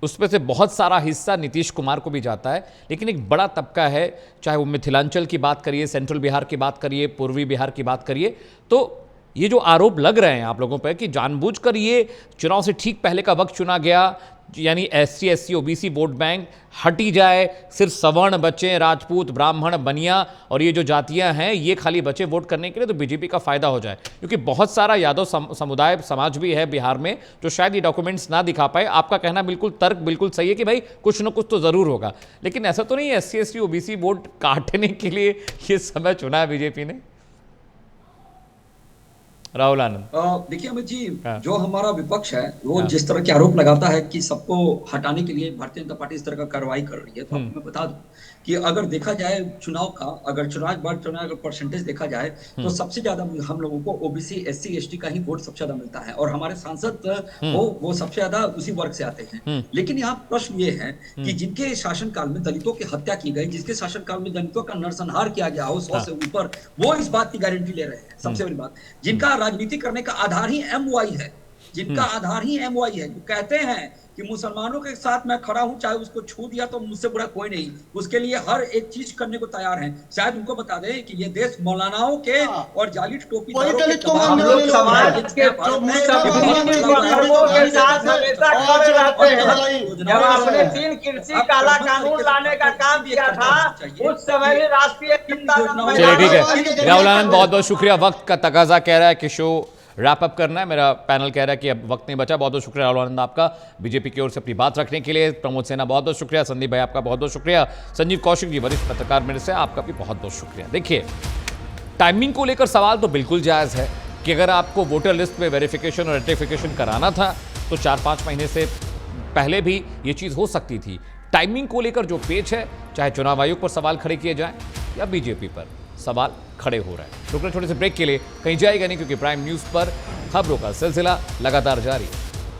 उसमें से बहुत सारा हिस्सा नीतीश कुमार को भी जाता है। लेकिन एक बड़ा तबका है, चाहे वो मिथिलांचल की बात करिए, सेंट्रल बिहार की बात करिए, पूर्वी बिहार की बात करिए, तो ये जो आरोप लग रहे हैं आप लोगों पर कि जानबूझकर ये चुनाव से ठीक पहले का वक्त चुना गया, यानी SC SC OBC vote bank हटी जाए, सिर्फ सवर्ण बचे, राजपूत ब्राह्मण बनिया और ये जो जातियां हैं ये खाली बचे वोट करने के लिए, तो बीजेपी का फायदा हो जाए। क्योंकि बहुत सारा यादव समुदाय समाज भी है बिहार में जो शायद ये डॉक्यूमेंट्स ना दिखा पाए। आपका कहना बिल्कुल तर्क बिल्कुल सही है कि भाई कुछ ना कुछ तो जरूर होगा, लेकिन ऐसा तो नहीं है एससी एसटी ओबीसी वोट काटने के लिए ये समय चुना है बीजेपी ने। राहुल आनंद, देखिए अमित जी, जो हमारा विपक्ष है वो जिस तरह के आरोप लगाता है कि सबको हटाने के लिए भारतीय जनता पार्टी इस तरह का कार्रवाई कर रही है, तो आपको मैं बता दूं कि अगर देखा जाए चुनाव का, अगर चुनाव परसेंटेज देखा जाए तो सबसे ज्यादा हम लोगों को ओबीसी एससी एसटी का ही वोट सबसे ज्यादा मिलता है और हमारे सांसद वो सबसे ज्यादा उसी वर्ग से आते हैं। लेकिन यहाँ प्रश्न ये है कि जिनके शासनकाल में दलितों की हत्या की गई, जिसके शासनकाल में दलितों का नरसंहार किया गया हो 100 से ऊपर, वो इस बात की गारंटी ले रहे हैं। सबसे बड़ी बात, जिनका राजनीति करने का आधार ही एमवाई है, जिनका आधार ही एमवाई है, जो कहते हैं कि मुसलमानों के साथ मैं खड़ा हूं, चाहे उसको छू दिया तो मुझसे बुरा कोई नहीं, उसके लिए हर एक चीज करने को तैयार हैं। शायद उनको बता दें कि ये देश मौलानाओं के और जाली टोपी हम लोग समाज के साथ हमेशा खड़े रहते हैं। जब आपने 3 कृषि काला कानून लाने का काम किया था उस समय भी राष्ट्रीय चलिए ठीक है। राहुल आनंद बहुत बहुत शुक्रिया, वक्त का तकाजा कह रहा है कि शो रैप अप करना है, मेरा पैनल कह रहा है कि अब वक्त नहीं बचा। बहुत बहुत शुक्रिया राहुल आनंद आपका बीजेपी की ओर से अपनी बात रखने के लिए। प्रमोद सेना बहुत बहुत शुक्रिया, संदीप भाई आपका बहुत बहुत शुक्रिया, संजीव कौशिक जी वरिष्ठ पत्रकार मेरे से, आपका भी बहुत बहुत शुक्रिया। देखिए, टाइमिंग को लेकर सवाल तो बिल्कुल जायज़ है कि अगर आपको वोटर लिस्ट में वेरिफिकेशन और रेटिफिकेशन कराना था तो 4-5 महीने से पहले भी ये चीज़ हो सकती थी। टाइमिंग को लेकर जो पेच है, चाहे चुनाव आयोग पर सवाल खड़े किए जाएं या बीजेपी पर सवाल खड़े हो रहे हैं। रुकना छोटे से ब्रेक के लिए, कहीं जाएगा नहीं, क्योंकि प्राइम न्यूज़ पर खबरों का सिलसिला लगातार जारी है।